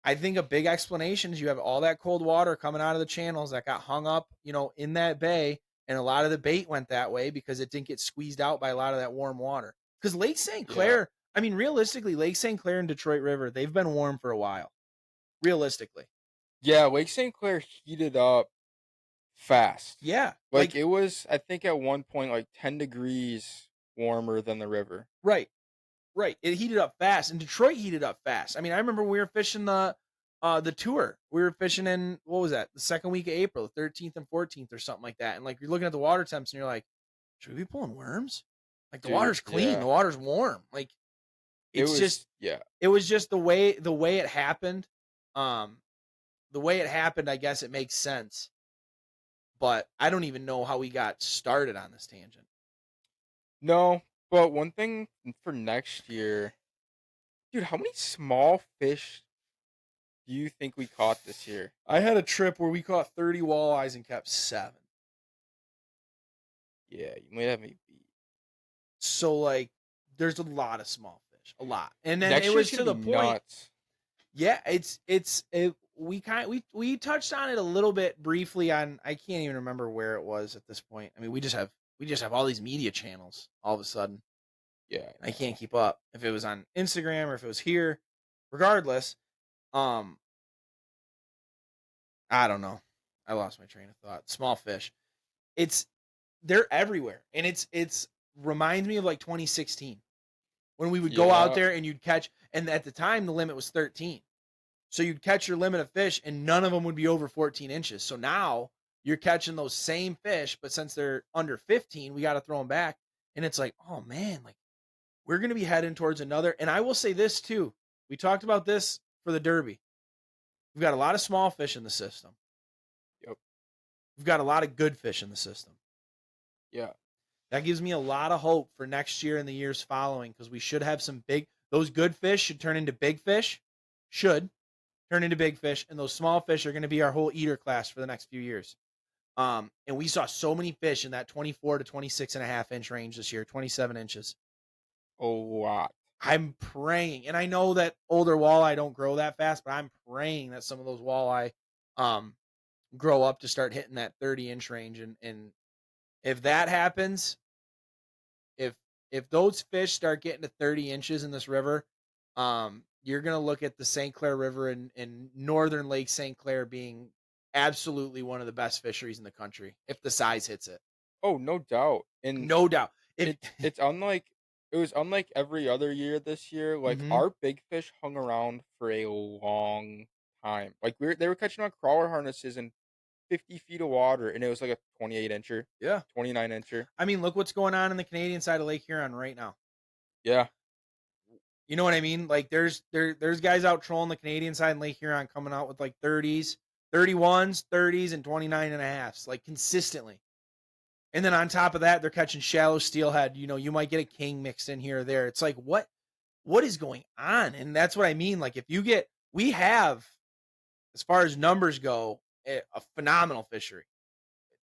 I think a big explanation is you have all that cold water coming out of the channels that got hung up, you know, in that bay, and a lot of the bait went that way because it didn't get squeezed out by a lot of that warm water. Because Lake St. Yeah. Clair, I mean, realistically, Lake St. Clair and Detroit River, they've been warm for a while. Realistically, Yeah, Lake St. Clair heated up fast. yeah, Like it was I think at one point like 10 degrees warmer than the river. right. Right, it heated up fast, and Detroit heated up fast. I mean, I remember we were fishing the tour. We were fishing in what was that? The second week of April, the 13th and 14th or something like that. And like you're looking at the water temps and you're like, should we be pulling worms? Like the Dude, water's clean, yeah. the water's warm. Like It it's just was yeah. it was just the way it happened. Um the way it happened, I guess it makes sense. But I don't even know how we got started on this tangent. No, but one thing for next year, dude, how many small fish do you think we caught this year? I had a trip where we caught 30 walleyes and kept 7. Yeah, you might have me beat. So like there's a lot of small fish, a lot. And then it Next year's was gonna to be the point, nuts. yeah, we touched on it a little bit briefly on I can't even remember where it was at this point. I mean, we just have all these media channels all of a sudden. Yeah, I I can't know. keep up. If it was on Instagram or if it was here, regardless, um I don't know. I lost my train of thought. Small fish. It's they're everywhere. And it's reminds me of like 2016 when we would go out Yeah, there and you'd catch, and at the time the limit was 13. So you'd catch your limit of fish and none of them would be over 14 inches. So now you're catching those same fish, but since they're under 15, we got to throw them back. And it's like, oh man, like we're going to be heading towards another. And I will say this too. We talked about this for the Derby. We've got a lot of small fish in the system. yep, We've got a lot of good fish in the system. yeah. That gives me a lot of hope for next year and the years following because we should have some big those good fish should turn into big fish, should turn into big fish, and those small fish are gonna be our whole eater class for the next few years. And we saw so many fish in that 24 to 26 and a half inch range this year, 27 inches. A lot. I'm praying, and I know that older walleye don't grow that fast, but I'm praying that some of those walleye um, grow up to start hitting that 30-inch range. And if that happens, if if those fish start getting to 30 inches in this river, you're gonna look at the St. Clair River and northern Lake St. Clair being absolutely one of the best fisheries in the country if the size hits it. Oh, no doubt, and No doubt. If it's unlike it was unlike every other year this year, like, Mhm. our big fish hung around for a long time. Like, they were catching on crawler harnesses in 50 feet of water, and it was like a 28 incher, Yeah. 29 incher. I mean, look what's going on in the Canadian side of Lake Huron right now. Yeah. You know what I mean? Like there's guys out trolling the Canadian side in Lake Huron coming out with like 30s, 31s, 30s, and 29 and a halfs, like consistently. And then on top of that, they're catching shallow steelhead. You know, you might get a king mixed in here or there. It's like what is going on? And that's what I mean. Like if you get we have, as far as numbers go, a phenomenal fishery.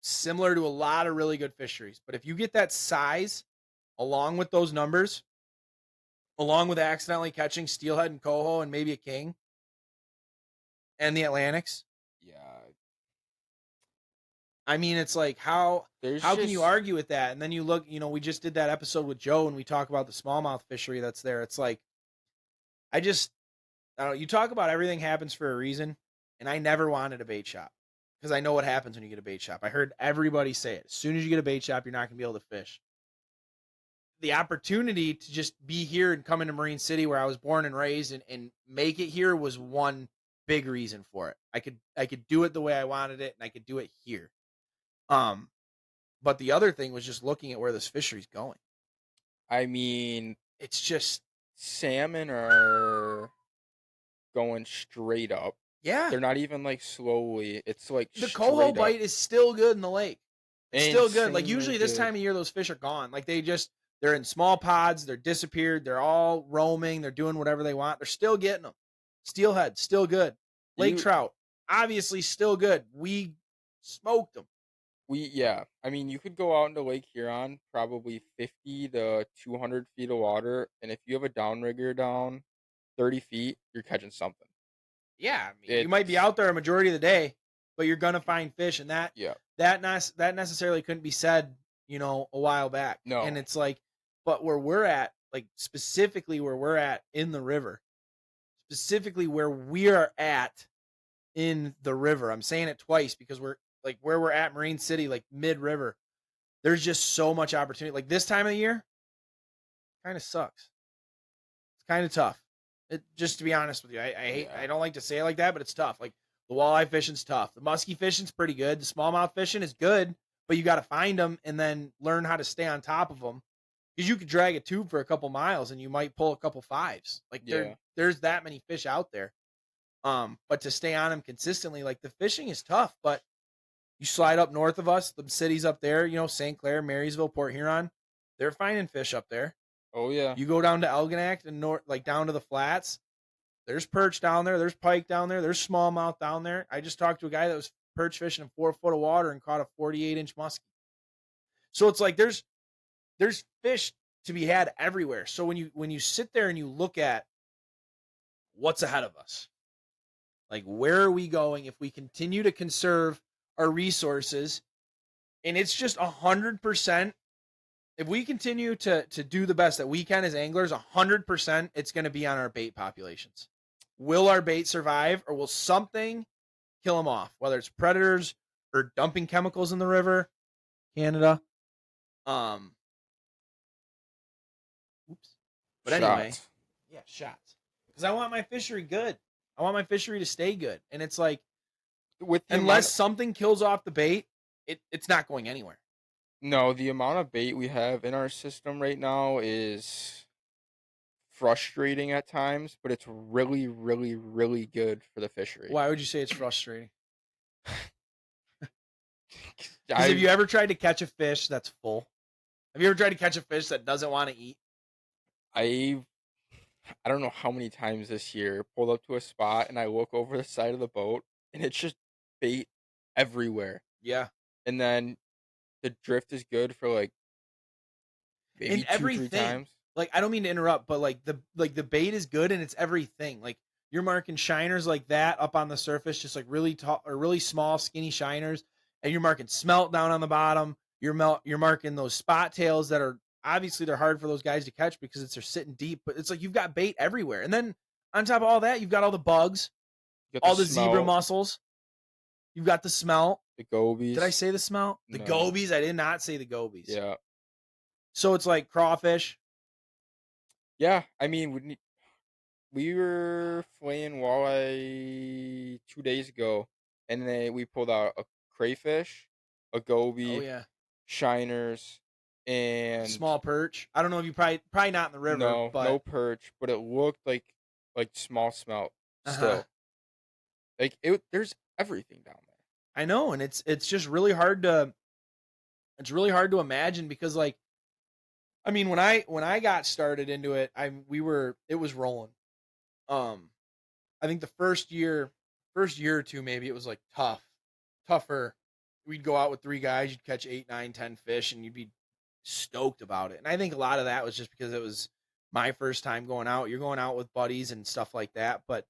Similar to a lot of really good fisheries. But if you get that size along with those numbers, along with accidentally catching steelhead and coho and maybe a king and the Atlantics. Yeah. I mean, it's like There's how can you just argue with that? And then you look, you know, we just did that episode with Joe and we talk about the smallmouth fishery that's there. It's like I just I don't know, you talk about everything happens for a reason, and I never wanted a bait shop because I know what happens when you get a bait shop. I heard everybody say it. As soon as you get a bait shop, you're not going to be able to fish. The opportunity to just be here and come into Marine City where I was born and raised and make it here was one big reason for it. I could do it the way I wanted it and I could do it here. Um but the other thing was just looking at where this fishery's going. I mean, It's just salmon are going straight up. yeah. They're not even, like, slowly, it's, like, The coho straight up. bite is still good in the lake. It's still good. Like Insanely usually this good. time of year those fish are gone. Like they're in small pods, they're disappeared, they're all roaming, they're doing whatever they want. They're still getting them. Steelhead still good. Lake You trout obviously still good. We smoked them. yeah, I mean, you could go out into Lake Huron, probably 50 to 200 feet of water, and if you have a downrigger down 30 feet, you're catching something. Yeah, I mean, you might be It's out there a majority of the day, but you're gonna find fish, and yeah. that necessarily couldn't be said, you know, a while back. And No. it's like, but where we're at, like specifically where we're at in the river, specifically where we are at in the river. I'm saying it twice because we're like where we're at Marine City, like mid river. There's just so much opportunity. Like this time of the year, kind of sucks. It's kind of tough. It just to be honest with you, I Yeah. don't like to say it like that, but it's tough. Like the walleye fishing's tough. The muskie fishing's pretty good. The smallmouth fishing is good, but you got to find them and then learn how to stay on top of them. Because you could drag a tube for a couple miles and you might pull a couple fives. Like Yeah. there's that many fish out there. But to stay on them consistently, like the fishing is tough. But you slide up north of us, the cities up there, you know, St. Clair, Marysville, Port Huron, they're finding fish up there. Oh, yeah. You go down to Elginak and north, like down to the flats. There's perch down there. There's pike down there. There's smallmouth down there. I just talked to a guy that was perch fishing in 4 foot of water and caught a 48-inch muskie. So it's like there's fish to be had everywhere. So when you sit there and you look at what's ahead of us, like where are we going if we continue to conserve our resources? And it's just 100%. If we continue to do the best that we can as anglers, 100%, it's going to be on our bait populations. Will our bait survive, or will something kill them off? Whether it's predators or dumping chemicals in the river, Canada. Um, oops. But anyway, Shots. yeah, shots. Because I want my fishery good. I want my fishery to stay good. And it's like, With the unless amount something kills off the bait, it's not going anywhere. No, the amount of bait we have in our system right now is frustrating at times, but it's really, really, really good for the fishery. Why would you say it's frustrating? Because have I you ever tried to catch a fish that's full? Have you ever tried to catch a fish that doesn't want to eat? I I don't know how many times this year pulled up to a spot and I look over the side of the boat and it's just bait everywhere. Yeah. And then the drift is good for like And maybe 2, 3 everything. times. Like, I don't mean to interrupt, but like the bait is good and it's everything. Like you're marking shiners like that up on the surface, just like really tall or really small, skinny shiners, and you're marking smelt down on the bottom. You're marking those spot tails that are obviously they're hard for those guys to catch because they're sitting deep, but it's like you've got bait everywhere. And then on top of all that, you've got all the bugs, You got the all the zebra smell, mussels, you've got the smelt. the Did I gobies. say the smelt? The No. gobies. I did not say the gobies. Yeah. So it's like crawfish. Yeah, I mean, we were filleting walleye 2 days ago, and then we pulled out a crayfish, a Oh goby, yeah. shiners, and Small perch. I don't know if you probably not in the river, no, no but perch, but it looked like small smelt uh-huh. still. Like, there's everything down there. I know, and it's just really hard to imagine because like I mean when I got started into it, it was rolling. Um I think the first year or two maybe it was like tougher. We'd go out with three guys, you'd catch 8, 9, 10 fish and you'd be stoked about it. And I think a lot of that was just because it was my first time going out. You're going out with buddies and stuff like that, but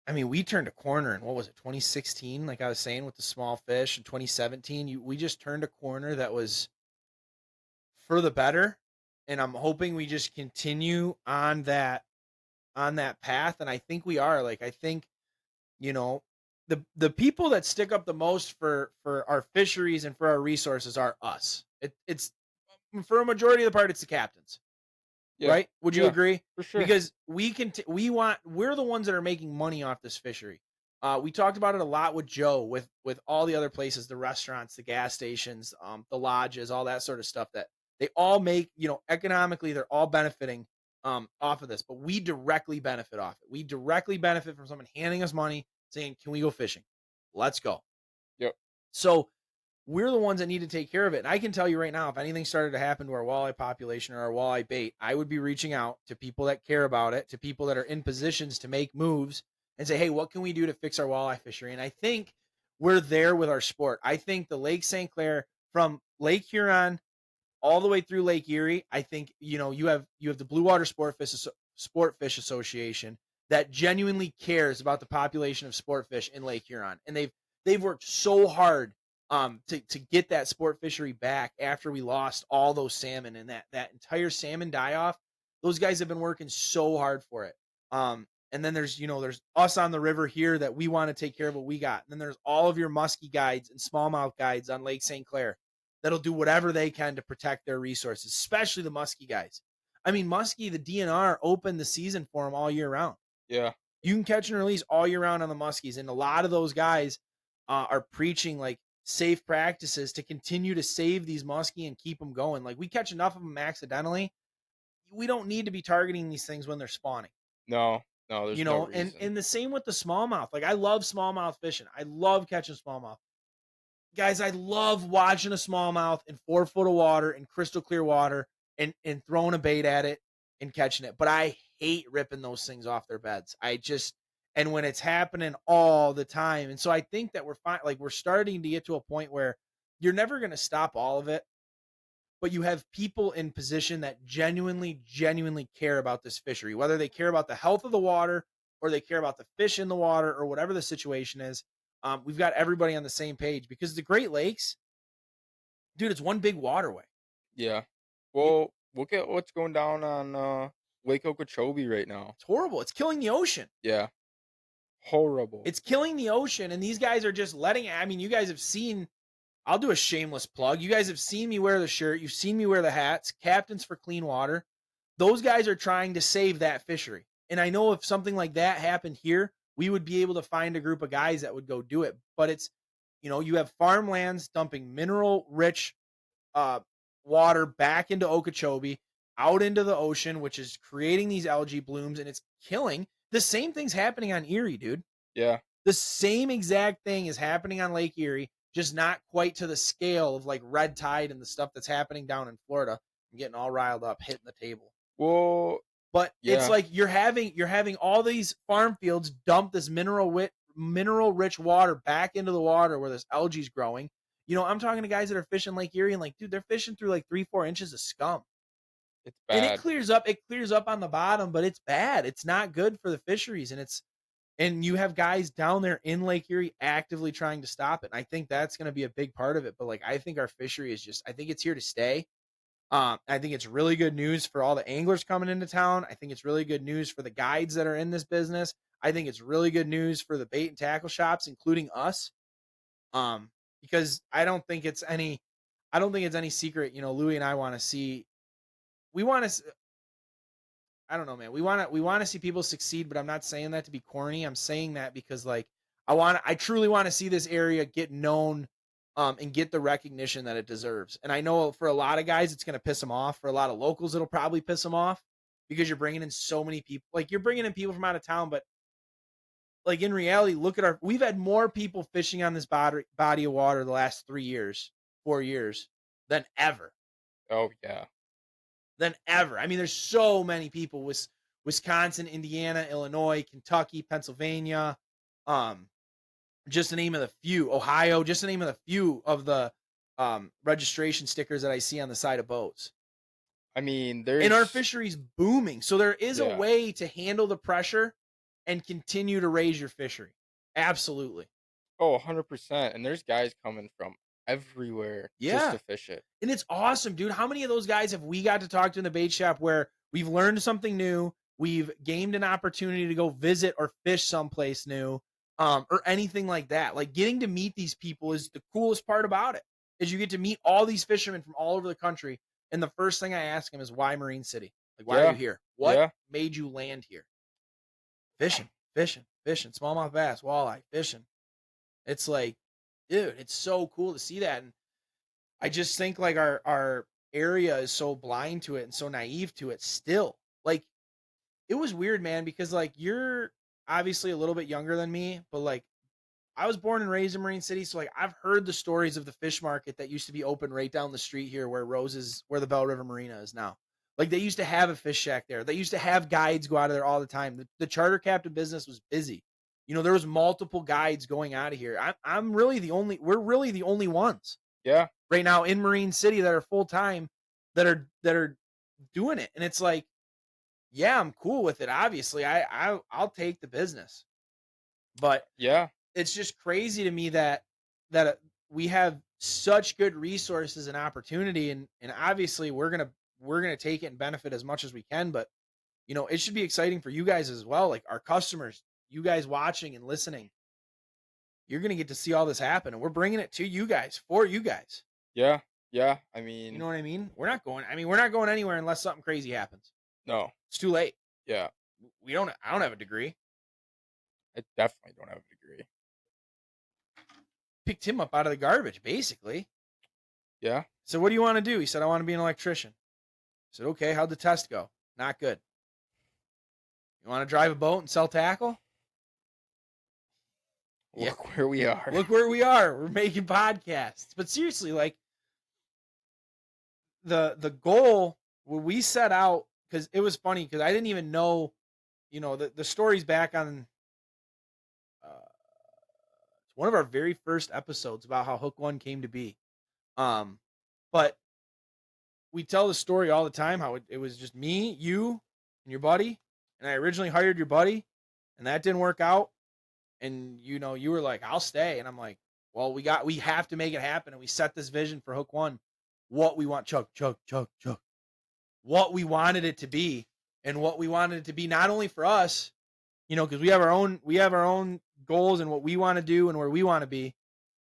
I mean, we turned a corner in what was it, 2016? Like I was saying with the small fish in 2017, we just turned a corner that was for the better, and I'm hoping we just continue on that path, and I think we are. Like I think you know the people that stick up the most for our fisheries and for our resources are us. It's for a majority of the part, it's the captains. Yeah, Right? Would you yeah, agree? for sure. Because we're the ones that are making money off this fishery. We talked about it a lot with Joe, with all the other places, the restaurants, the gas stations, the lodges, all that sort of stuff that they all make, economically, they're all benefiting off of this, but we directly benefit off it. We directly benefit from someone handing us money saying, "Can we go fishing? Let's go." Yep. So we're the ones that need to take care of it. And I can tell you right now, if anything started to happen to our walleye population or our walleye bait, I would be reaching out to people that care about it, to people that are in positions to make moves and say, hey, what can we do to fix our walleye fishery? And I think we're there with our sport. I think the Lake St. Clair from Lake Huron all the way through Lake Erie. I think you have the Blue Water Sport Fish Association that genuinely cares about the population of sport fish in Lake Huron, and they've worked so hard to get that sport fishery back after we lost all those salmon and that entire salmon die off. Those guys have been working so hard for it. And then there's us on the river here that we want to take care of what we got. And then there's all of your muskie guides and smallmouth guides on Lake St. Clair that'll do whatever they can to protect their resources, especially the muskie guys. I mean, muskie, the DNR opened the season for them all year round. Yeah. You can catch and release all year round on the muskies, and a lot of those guys are preaching like safe practices to continue to save these muskie and keep them going. Like we catch enough of them accidentally, we don't need to be targeting these things when they're spawning. No, no, there's no And reason. the same with the smallmouth. Like I love smallmouth fishing. I love catching smallmouth. Guys, I love watching a smallmouth in 4 foot of water in crystal clear water and throwing a bait at it and catching it. But I hate ripping those things off their beds. And when it's happening all the time. And so I think that we're fine. Like we're starting to get to a point where you're never going to stop all of it, but you have people in position that genuinely care about this fishery, whether they care about the health of the water or they care about the fish in the water or whatever the situation is. We've got everybody on the same page because the Great Lakes, dude, it's one big waterway. Yeah. You, Well, look at what's going down on Lake Okeechobee right now. it's horrible. It's killing the ocean. Yeah. Horrible. It's killing the ocean. And these guys are just letting, I mean, you guys have seen, I'll do a shameless plug. You guys have seen me wear the shirt. You've seen me wear the hats, Captains for Clean Water. Those guys are trying to save that fishery. And I know if something like that happened here, we would be able to find a group of guys that would go do it. But you have farmlands dumping mineral rich uh, water back into Okeechobee, out into the ocean, which is creating these algae blooms and it's killing. The same thing's happening on Erie, dude. Yeah. The same exact thing is happening on Lake Erie. just not quite to the scale of like red tide and the stuff that's happening down in Florida. I'm getting all riled up, hitting the table. Well, But it's yeah, like you're having all these farm fields dump this mineral rich water back into the water where this algae's growing. I'm talking to guys that are fishing Lake Erie and like, dude, they're fishing through like 3-4 inches of scum. it's And it bad. clears up, it clears up on the bottom, but it's bad. It's not good for the fisheries. And you have guys down there in Lake Erie actively trying to stop it. And I think that's going to be a big part of it. But like, I think our fishery is I think it's here to stay. I think it's really good news for all the anglers coming into town. I think it's really good news for the guides that are in this business. I think it's really good news for the bait and tackle shops, including us. Because I don't think it's any secret. Louie and I want to see, we want to, I don't know, man. We want to see people succeed, but I'm not saying that to be corny. I'm saying that because like I truly want to see this area get known, and get the recognition that it deserves. And I know for a lot of guys it's going to piss them off. For a lot of locals it'll probably piss them off because you're bringing in so many people. Like you're bringing in people from out of town, but like in reality, look at we've had more people fishing on this body of water the last 3 years, 4 years than ever. Oh yeah, Than ever. I mean, there's so many people with Wisconsin, Indiana, Illinois, Kentucky, Pennsylvania, um, just to name of the few, Ohio, just to name of the few of the registration stickers that I see on the side of boats. I mean, And our there's fishery's booming. So there is a yeah. way to handle the pressure and continue to raise your fishery. Absolutely. Oh, 100%. And there's guys coming from everywhere just Yeah. to fish it. And it's awesome, dude. How many of those guys have we got to talk to in the bait shop where we've learned something new, we've gained an opportunity to go visit or fish someplace new, or anything like that? Like getting to meet these people is the coolest part about it. Is you get to meet all these fishermen from all over the country, and the first thing I ask them is why Marine City? Like, why are you Yeah. here? What Yeah. made you land here? Fishing, fishing, fishing, smallmouth bass, walleye, fishing. It's like, dude, it's so cool to see that. And I just think like our area is so blind to it and so naive to it still. Like it was weird, man, because like you're obviously a little bit younger than me, but like I was born and raised in Marine City, so like I've heard the stories of the fish market that used to be open right down the street here where the Bell River Marina is now. Like they used to have a fish shack there. They used to have guides go out of there all the time. The charter captain business was busy. There was multiple guides going out of here. I'm really the only we're really the only ones Yeah. right now in Marine City that are full time that are doing it. And it's like, yeah, I'm cool with it. Obviously, I'll take the business. But Yeah. it's just crazy to me that we have such good resources and opportunity, and obviously we're gonna take it and benefit as much as we can. But it should be exciting for you guys as well, like our customers, you guys watching and listening. You're gonna get to see all this happen, and we're bringing it to you guys for you guys. Yeah. Yeah. I You mean, know what I mean? We're not going anywhere unless something crazy happens. no. It's too late. Yeah. I don't have a degree. I definitely don't have a degree. Picked him up out of the garbage, basically. Yeah. So what do you want to do? He said, I want to be an electrician. I said, okay, how'd the test go? Not good. You want to drive a boat and sell tackle? Yeah. Look where we are. Look where we are. We're making podcasts. But seriously, like the goal when we set out, because it was funny because I didn't even know, the story's back on one of our very first episodes about how Hook One came to be. But we tell the story all the time how it was just me, you, and your buddy. And I originally hired your buddy, and that didn't work out. And you were like, I'll stay. And I'm like, well, we have to make it happen. And we set this vision for Hook One, what we want, Chuck, Chuck, Chuck, Chuck, what we wanted it to be, and what we wanted it to be not only for us, because we have our own goals and what we want to do and where we want to be,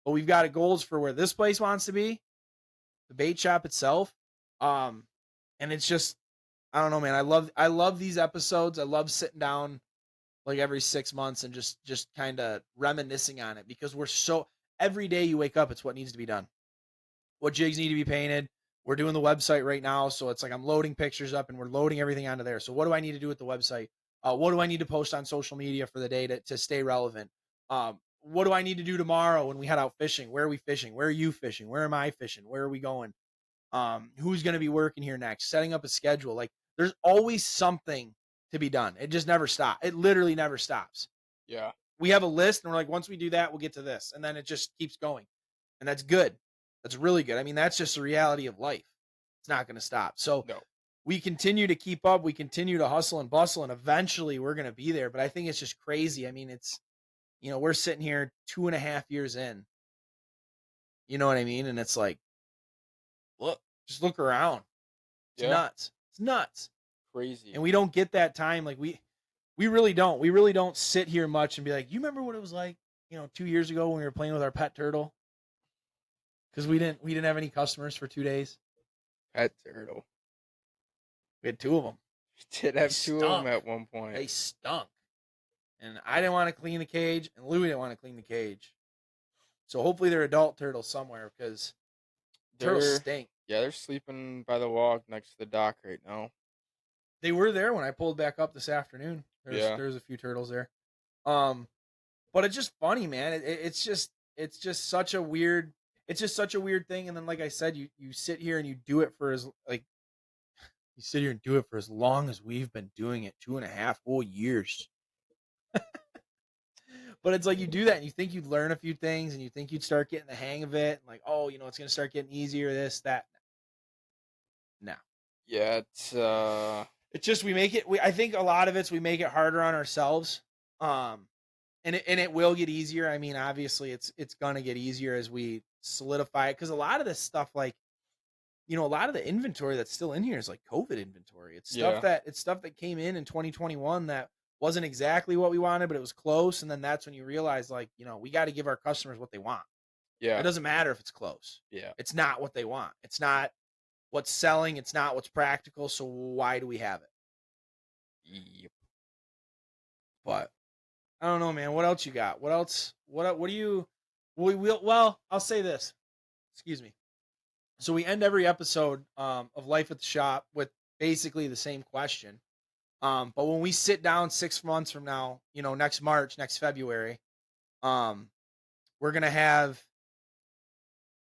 but we've got goals for where this place wants to be, the bait shop itself. And it's just, I don't know, man. I love these episodes. I love sitting down like every 6 months and just kind of reminiscing on it, because every day you wake up, it's what needs to be done. What jigs need to be painted. We're doing the website right now, so it's like I'm loading pictures up and we're loading everything onto there. So what do I need to do with the website? What do I need to post on social media for the day to stay relevant? what do I need to do tomorrow when we head out fishing? Where are we fishing? Where are you fishing? Where am I fishing? Where are we going? Who's going to be working here next? Setting up a schedule. Like there's always something to be done. It just never stops. It literally never stops. Yeah. We have a list and we're like, once we do that, we'll get to this. And then it just keeps going. And that's good. That's really good. I mean, that's just the reality of life. It's not going to stop. So No. we continue to keep up. We continue to hustle and bustle. And eventually we're going to be there. But I think it's just crazy. I mean, we're sitting here 2.5 years in. You know what I mean? And it's like, look, just look around. It's Yeah. nuts. It's nuts. Crazy. And we don't get that time. Like we really don't. We really don't sit here much and be like, you remember what it was like, 2 years ago when we were playing with our pet turtle? Because we didn't have any customers for 2 days. Pet turtle. We had two of them. We did They have two of them stunk. at one point. They stunk. And I didn't want to clean the cage, and Louie didn't want to clean the cage. So hopefully they're adult turtles somewhere because turtles They're stink. yeah, they're sleeping by the walk next to the dock right now. They were there when I pulled back up this afternoon. Yeah. There's a few turtles there. But it's just funny, man. It's just such a weird thing. And then, like I said, you sit here and you do it for you sit here and do it for as long as we've been doing it, 2.5 whole years. But it's like you do that and you think you'd learn a few things and you think you'd start getting the hang of it. And like, oh, it's gonna start getting easier, this, that. No. Yeah, It's just I think a lot of we make it harder on ourselves. And it will get easier. I mean, obviously it's gonna get easier as we solidify it. Cause a lot of this stuff, like, a lot of the inventory that's still in here is like COVID inventory. yeah. It's stuff that came in 2021 that wasn't exactly what we wanted, but it was close. And then that's when you realize, like, we got to give our customers what they want. It Yeah. doesn't matter if it's close. Yeah. It's not what they want. It's not what's selling. It's not what's practical. So why do we have it? Yep. But I don't know, man. What else you got? What else? What do you? Well, I'll say this. Excuse me. So we end every episode of Life at the Shop with basically the same question. But when we sit down 6 months from now, next March, next February, we're gonna have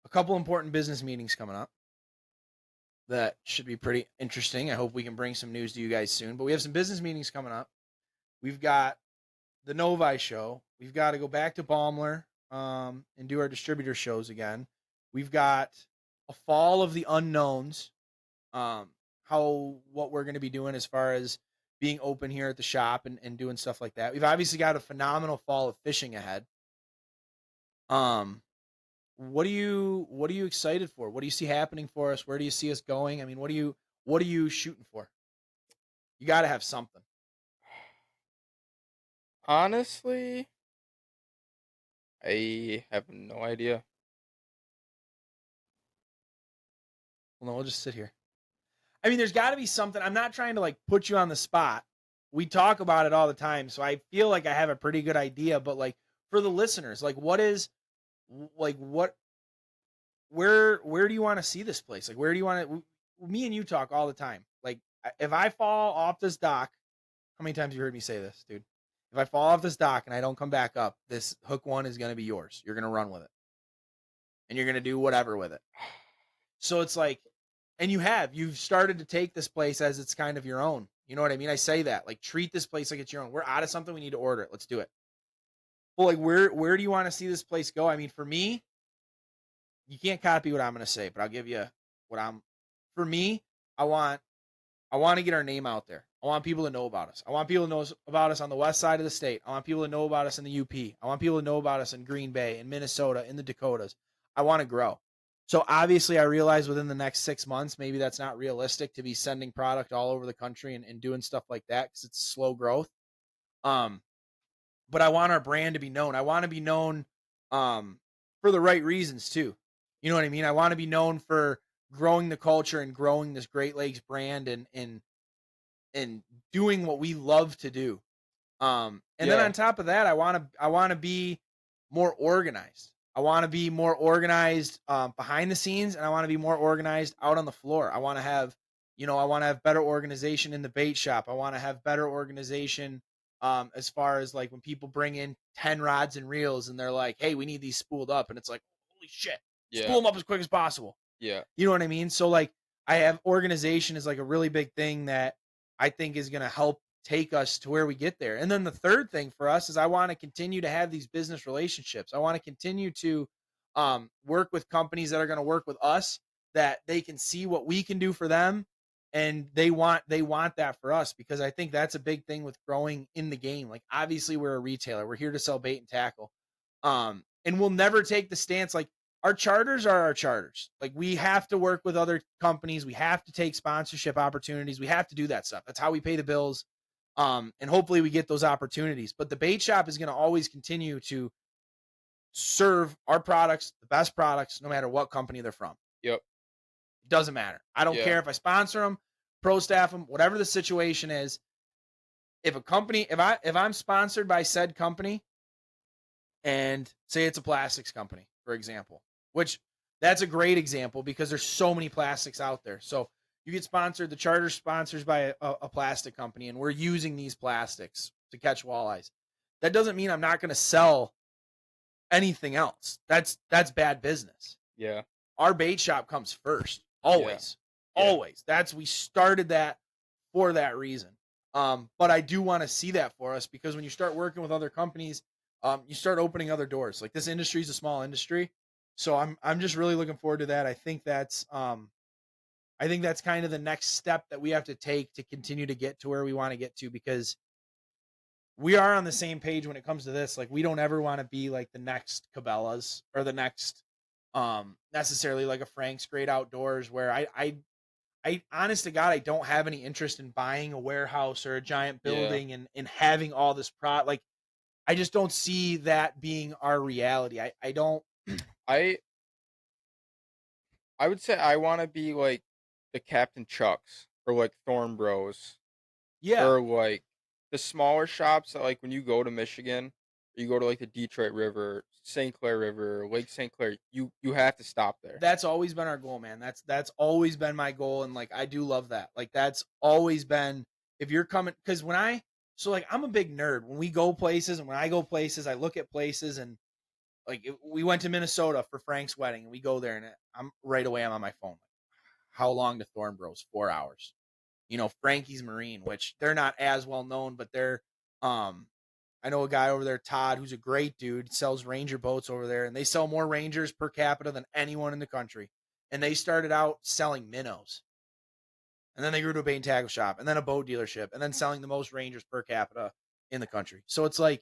a couple important business meetings coming up that should be pretty interesting. I hope we can bring some news to you guys soon. But we have some business meetings coming up. We've got the Novi show. We've got to go back to Baumler and do our distributor shows again. We've got a fall of the unknowns. What we're going to be doing as far as being open here at the shop and doing stuff like that. We've obviously got a phenomenal fall of fishing ahead. What are you excited for? What do you see happening for us? Where do you see us going? I mean, what are you shooting for? You got to have something. Honestly, I have no idea. Well, no, we'll just sit here. I mean, there's got to be something. I'm not trying to like put you on the spot. We talk about it all the time, so I feel like I have a pretty good idea. But like for the listeners, like what is, like what, where do you want to see this place? Like where do you want to? Me and you talk all the time. Like if I fall off this dock, how many times have you heard me say this, dude? If I fall off this dock and I don't come back up, this hook one is going to be yours. You're going to run with it, and you're going to do whatever with it. So it's like, and you've started to take this place as it's kind of your own. You know what I mean? I say that, like, treat this place like it's your own. We're out of something. We need to order it. Let's do it. Well, like, where do you want to see this place go? I mean, for me, you can't copy what I'm going to say, but I'll give you for me, I want to get our name out there. I want people to know about us. I want people to know about us on the west side of the state. I want people to know about us in the UP. I want people to know about us in Green Bay, in Minnesota, in the Dakotas. I want to grow. So obviously I realize within the next 6 months, maybe that's not realistic to be sending product all over the country and doing stuff like that because it's slow growth. But I want our brand to be known. I want to be known for the right reasons too. You know what I mean? I want to be known for growing the culture and growing this Great Lakes brand and doing what we love to do. And then on top of that, I want to be more organized. I want to be more organized behind the scenes, and I want to be more organized out on the floor. I want to have better organization in the bait shop. I want to have better organization As far as like when people bring in 10 rods and reels and they're like, hey, we need these spooled up. And it's like, holy shit, spool Yeah. them up as quick as possible. Yeah. You know what I mean? So like I have organization is like a really big thing that I think is going to help take us to where we get there. And then the third thing for us is I want to continue to have these business relationships. I want to continue to work with companies that are going to work with us, that they can see what we can do for them, and they want that for us, because I think that's a big thing with growing in the game. Like obviously we're a retailer. We're here to sell bait and tackle. And we'll never take the stance like our charters are our charters. Like we have to work with other companies. We have to take sponsorship opportunities. We have to do that stuff. That's how we pay the bills. And hopefully we get those opportunities. But the bait shop is going to always continue to serve our products, the best products, no matter what company they're from. Yep. It doesn't matter. I don't Yeah. care if I sponsor them, pro staff them, whatever the situation is. If a company, if I'm sponsored by said company, and say it's a plastics company, for example, which that's a great example because there's so many plastics out there. So you get sponsored, the charter sponsors by a plastic company, and we're using these plastics to catch walleyes. That doesn't mean I'm not going to sell anything else. That's bad business. Yeah. Our bait shop comes first, Yeah. always, Yeah. always. That's we started that for that reason. But I do want to see that for us, because when you start working with other companies, you start opening other doors. Like this industry is a small industry, so I'm just really looking forward to that. I think that's kind of the next step that we have to take to continue to get to where we want to get to, because we are on the same page when it comes to this. Like we don't ever want to be like the next Cabela's or the next necessarily like a Frank's Great Outdoors, where I honest to God, I don't have any interest in buying a warehouse or a giant Yeah. building and having all this like I just don't see that being our reality. I don't. I I would say I wanna be like the Captain Chucks or like Thorn Bros Yeah, or like the smaller shops that like when you go to Michigan, you go to like the Detroit River, St. Clair River, Lake St. Clair, you have to stop there. that's always been our goal, man. That's always been my goal, and like I do love that. Like that's always been, if you're coming, because when I so like I'm a big nerd. When we go places and when I go places, I look at places, and like we went to Minnesota for Frank's wedding, and we go there, and I'm right away I'm on my phone. Like, how long to Thorn Bros? 4 hours. Frankie's Marine, which they're not as well known, but they're um I know a guy over there, Todd, who's a great dude, sells Ranger boats over there, and they sell more Rangers per capita than anyone in the country. And they started out selling minnows, and then they grew to a bait and tackle shop, and then a boat dealership, and then selling the most Rangers per capita in the country. So it's like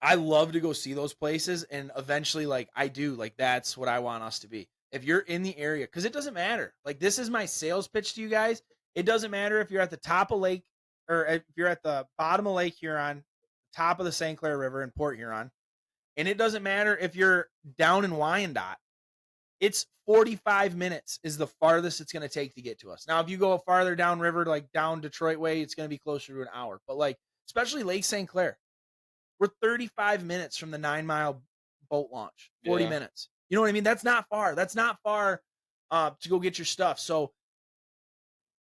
I love to go see those places, and eventually, like I do, like that's what I want us to be. If you're in the area, because it doesn't matter. Like this is my sales pitch to you guys. It doesn't matter if you're at the top of Lake, or if you're at the bottom of Lake Huron, top of the St. Clair River in Port Huron, and it doesn't matter if you're down in Wyandotte. It's 45 minutes is the farthest it's going to take to get to us. Now, if you go farther downriver, like down Detroit way, it's going to be closer to an hour. But like, especially Lake St. Clair, we're 35 minutes from the 9 mile boat launch, 40 Yeah. minutes. You know what I mean? That's not far. That's not far to go get your stuff. So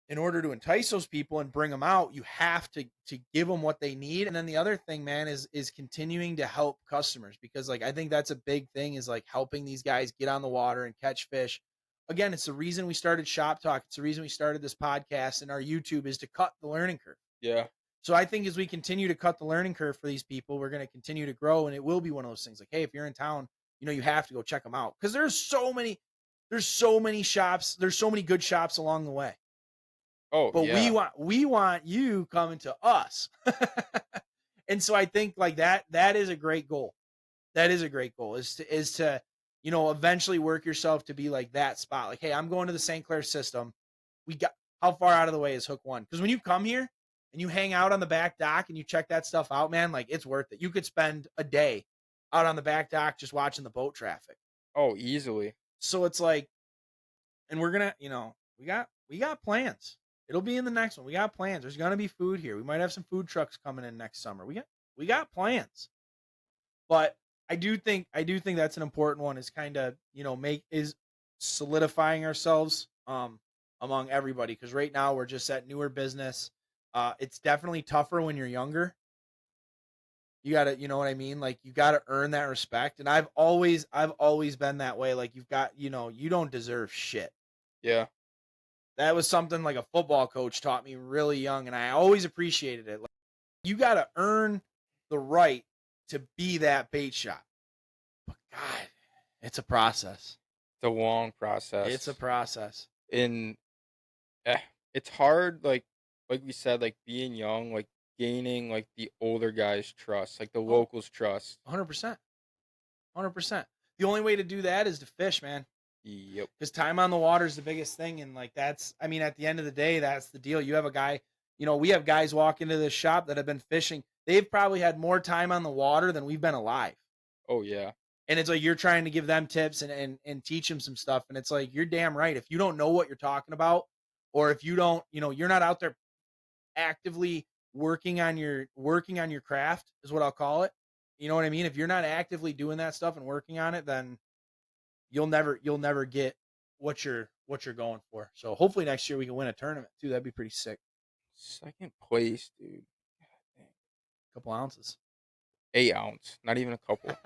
in order to entice those people and bring them out, you have to give them what they need. And then the other thing, man, is continuing to help customers, because like I think that's a big thing, is like helping these guys get on the water and catch fish. Again, it's the reason we started Shop Talk. It's the reason we started this podcast and our YouTube, is to cut the learning curve. Yeah. So I think as we continue to cut the learning curve for these people, we're going to continue to grow, and it will be one of those things like, hey, if you're in town, you have to go check them out, because there's so many shops, there's so many good shops along the way. Oh, But we yeah. want you coming to us. And so I think like that is a great goal. That is a great goal, is to eventually work yourself to be like that spot. Like, hey, I'm going to the St. Clair system. We got How far out of the way is Hook One? Because when you come here and you hang out on the back dock and you check that stuff out, man, like it's worth it. You could spend a day out on the back dock just watching the boat traffic. Oh, easily. So it's like, and we're gonna, we got plans. It'll be in the next one. We got plans. There's gonna be food here. We might have some food trucks coming in next summer. We got plans. But I do think that's an important one, is kind of, make is solidifying ourselves among everybody, because right now we're just at newer business. It's definitely tougher when you're younger. You gotta, you know what I mean? Like you gotta earn that respect. And I've always been that way. Like you've got, you don't deserve shit. Yeah. That was something like a football coach taught me really young, and I always appreciated it. Like, you gotta earn the right to be that bait shop. But God, it's a process. It's a long It's a process. process. And eh, it's hard, like we said, like being young, like gaining like the older guys' trust, like the Oh, locals' trust. 100%. 100%. The only way to do that is to fish, man. Yep. Because time on the water is the biggest thing. And like that's, I mean, at the end of the day, that's the deal. You have a guy, we have guys walk into this shop that have been fishing. They've probably had more time on the water than we've been alive. Oh yeah. And it's like you're trying to give them tips and teach them some stuff. And it's like, you're damn right. If you don't know what you're talking about, or if you don't, you're not out there actively working on your craft, is what I'll call it. You know what I mean? If you're not actively doing that stuff and working on it, then you'll never get what you're going for. So hopefully next year we can win a tournament too. That'd be pretty sick. Second place, dude. Dang. Couple ounces. 8 ounce, not even a couple.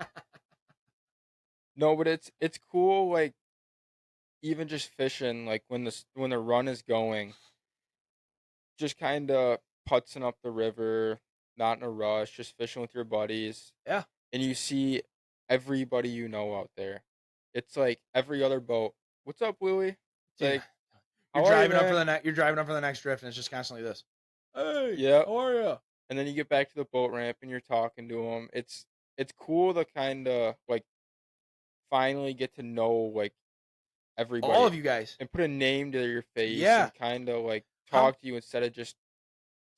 No, but it's cool. Like even just fishing, like when the run is going, just kind of putzing up the river, not in a rush, just fishing with your buddies, Yeah, and you see everybody you know out there. It's like every other boat. What's up, Louie? It's dude. like, how are you, man? You're driving up for the next drift, and it's just constantly this. Hey, Yep. how are you? And then you get back to the boat ramp and you're talking to them. It's cool to kind of like finally get to know like All everybody of you guys. and put a name to your face Yeah. and kind of like How talk to you instead of just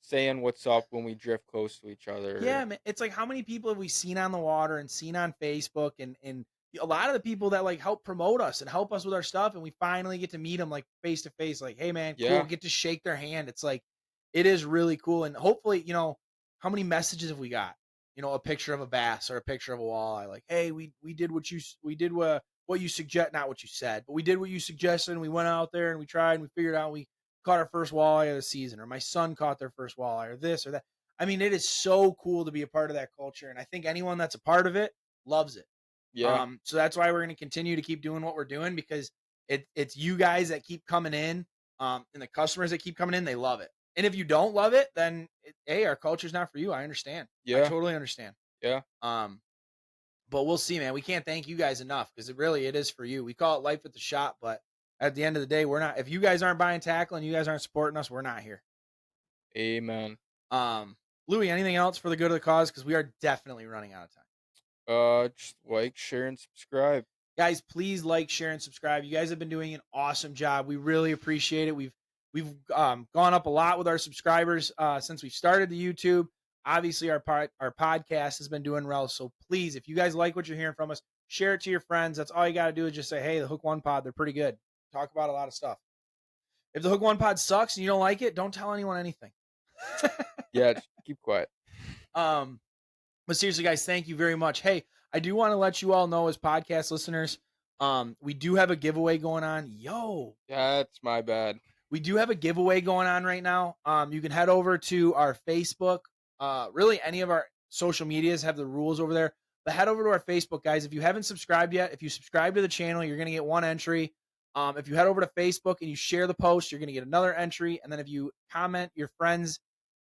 saying what's up when we drift close to each Yeah, other. man. It's like how many people have we seen on the water and seen on Facebook and a lot of the people that like help promote us and help us with our stuff, and we finally get to meet them like face to face. Like, hey, man, cool. Yeah. Get to shake their hand. It's like it is really cool, and hopefully, how many messages have we got? A picture of a bass or a picture of a walleye. Like, hey, we did we did what you suggest, not what you said, but we did what you suggested, and we went out there and we tried and we figured out we caught our first walleye of the season, or my son caught their first walleye, or this or that. I mean, it is so cool to be a part of that culture, and I think anyone that's a part of it loves it. Yeah. So that's why we're going to continue to keep doing what we're doing, because it's you guys that keep coming in, and the customers that keep coming in, they love it. And if you don't love it, then hey, our culture's not for you. I understand. I Yeah. totally understand. Yeah. Um, but we'll see, man. We can't thank you guys enough, because it is for you. We call it life at the shop, but at the end of the day, we're not. If you guys aren't buying tackle and you guys aren't supporting us, we're not here. Amen. Um, Louis, anything else for the good of the cause? Because we are definitely running out of time. Just like, share, and subscribe. Guys, please like, share, and subscribe. You guys have been doing an awesome job. We really appreciate it. We've gone up a lot with our subscribers since we started the YouTube. Obviously, our podcast has been doing well. So please, if you guys like what you're hearing from us, share it to your friends. That's all you got to do is just say, hey, the Hook One Pod, they're pretty good. Talk about a lot of stuff. If the Hook One Pod sucks and you don't like it, don't tell anyone anything. Yeah, just keep quiet. But seriously, guys, thank you very much. Hey, I do want to let you all know, as podcast listeners, we do have a giveaway going on. That's my bad. We do have a giveaway going on right now. You can head over to our Facebook. Really, any of our social medias have the rules over there. But head over to our Facebook, guys. If you haven't subscribed yet, if you subscribe to the channel, you're going to get one entry. If you head over to Facebook and you share the post, you're going to get another entry. And then if you comment your friends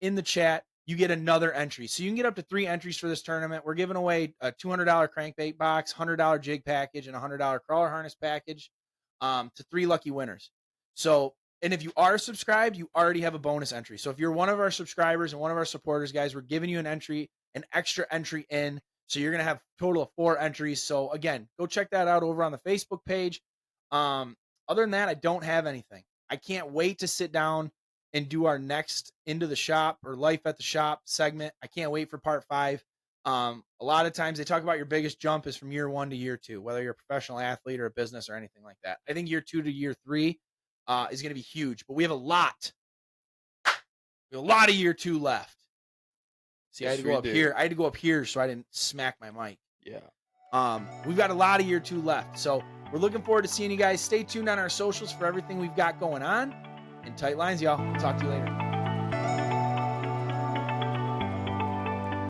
in the chat, you get another entry. So you can get up to 3 entries for this tournament. We're giving away a $200 crankbait box, $100 jig package, and a $100 crawler harness package to 3 lucky winners. So, and if you are subscribed, you already have a bonus entry. So if you're one of our subscribers and one of our supporters, guys, we're giving you an extra entry in. So you're going to have a total of 4 entries. So again, go check that out over on the Facebook page. Other than that, I don't have anything. I can't wait to sit down and do our next Into the Shop or Life at the Shop segment. I can't wait for part 5. A lot of times they talk about your biggest jump is from year 1 to year 2, whether you're a professional athlete or a business or anything like that. I think year 2 to year 3 is going to be huge, but we have a lot of year 2 left. See, I had Yes, to go we up do. here. I had to go up here so I didn't smack my mic. Yeah. We've got a lot of year 2 left. So we're looking forward to seeing you guys. Stay tuned on our socials for everything we've got going on. And tight lines, y'all. Talk to you later.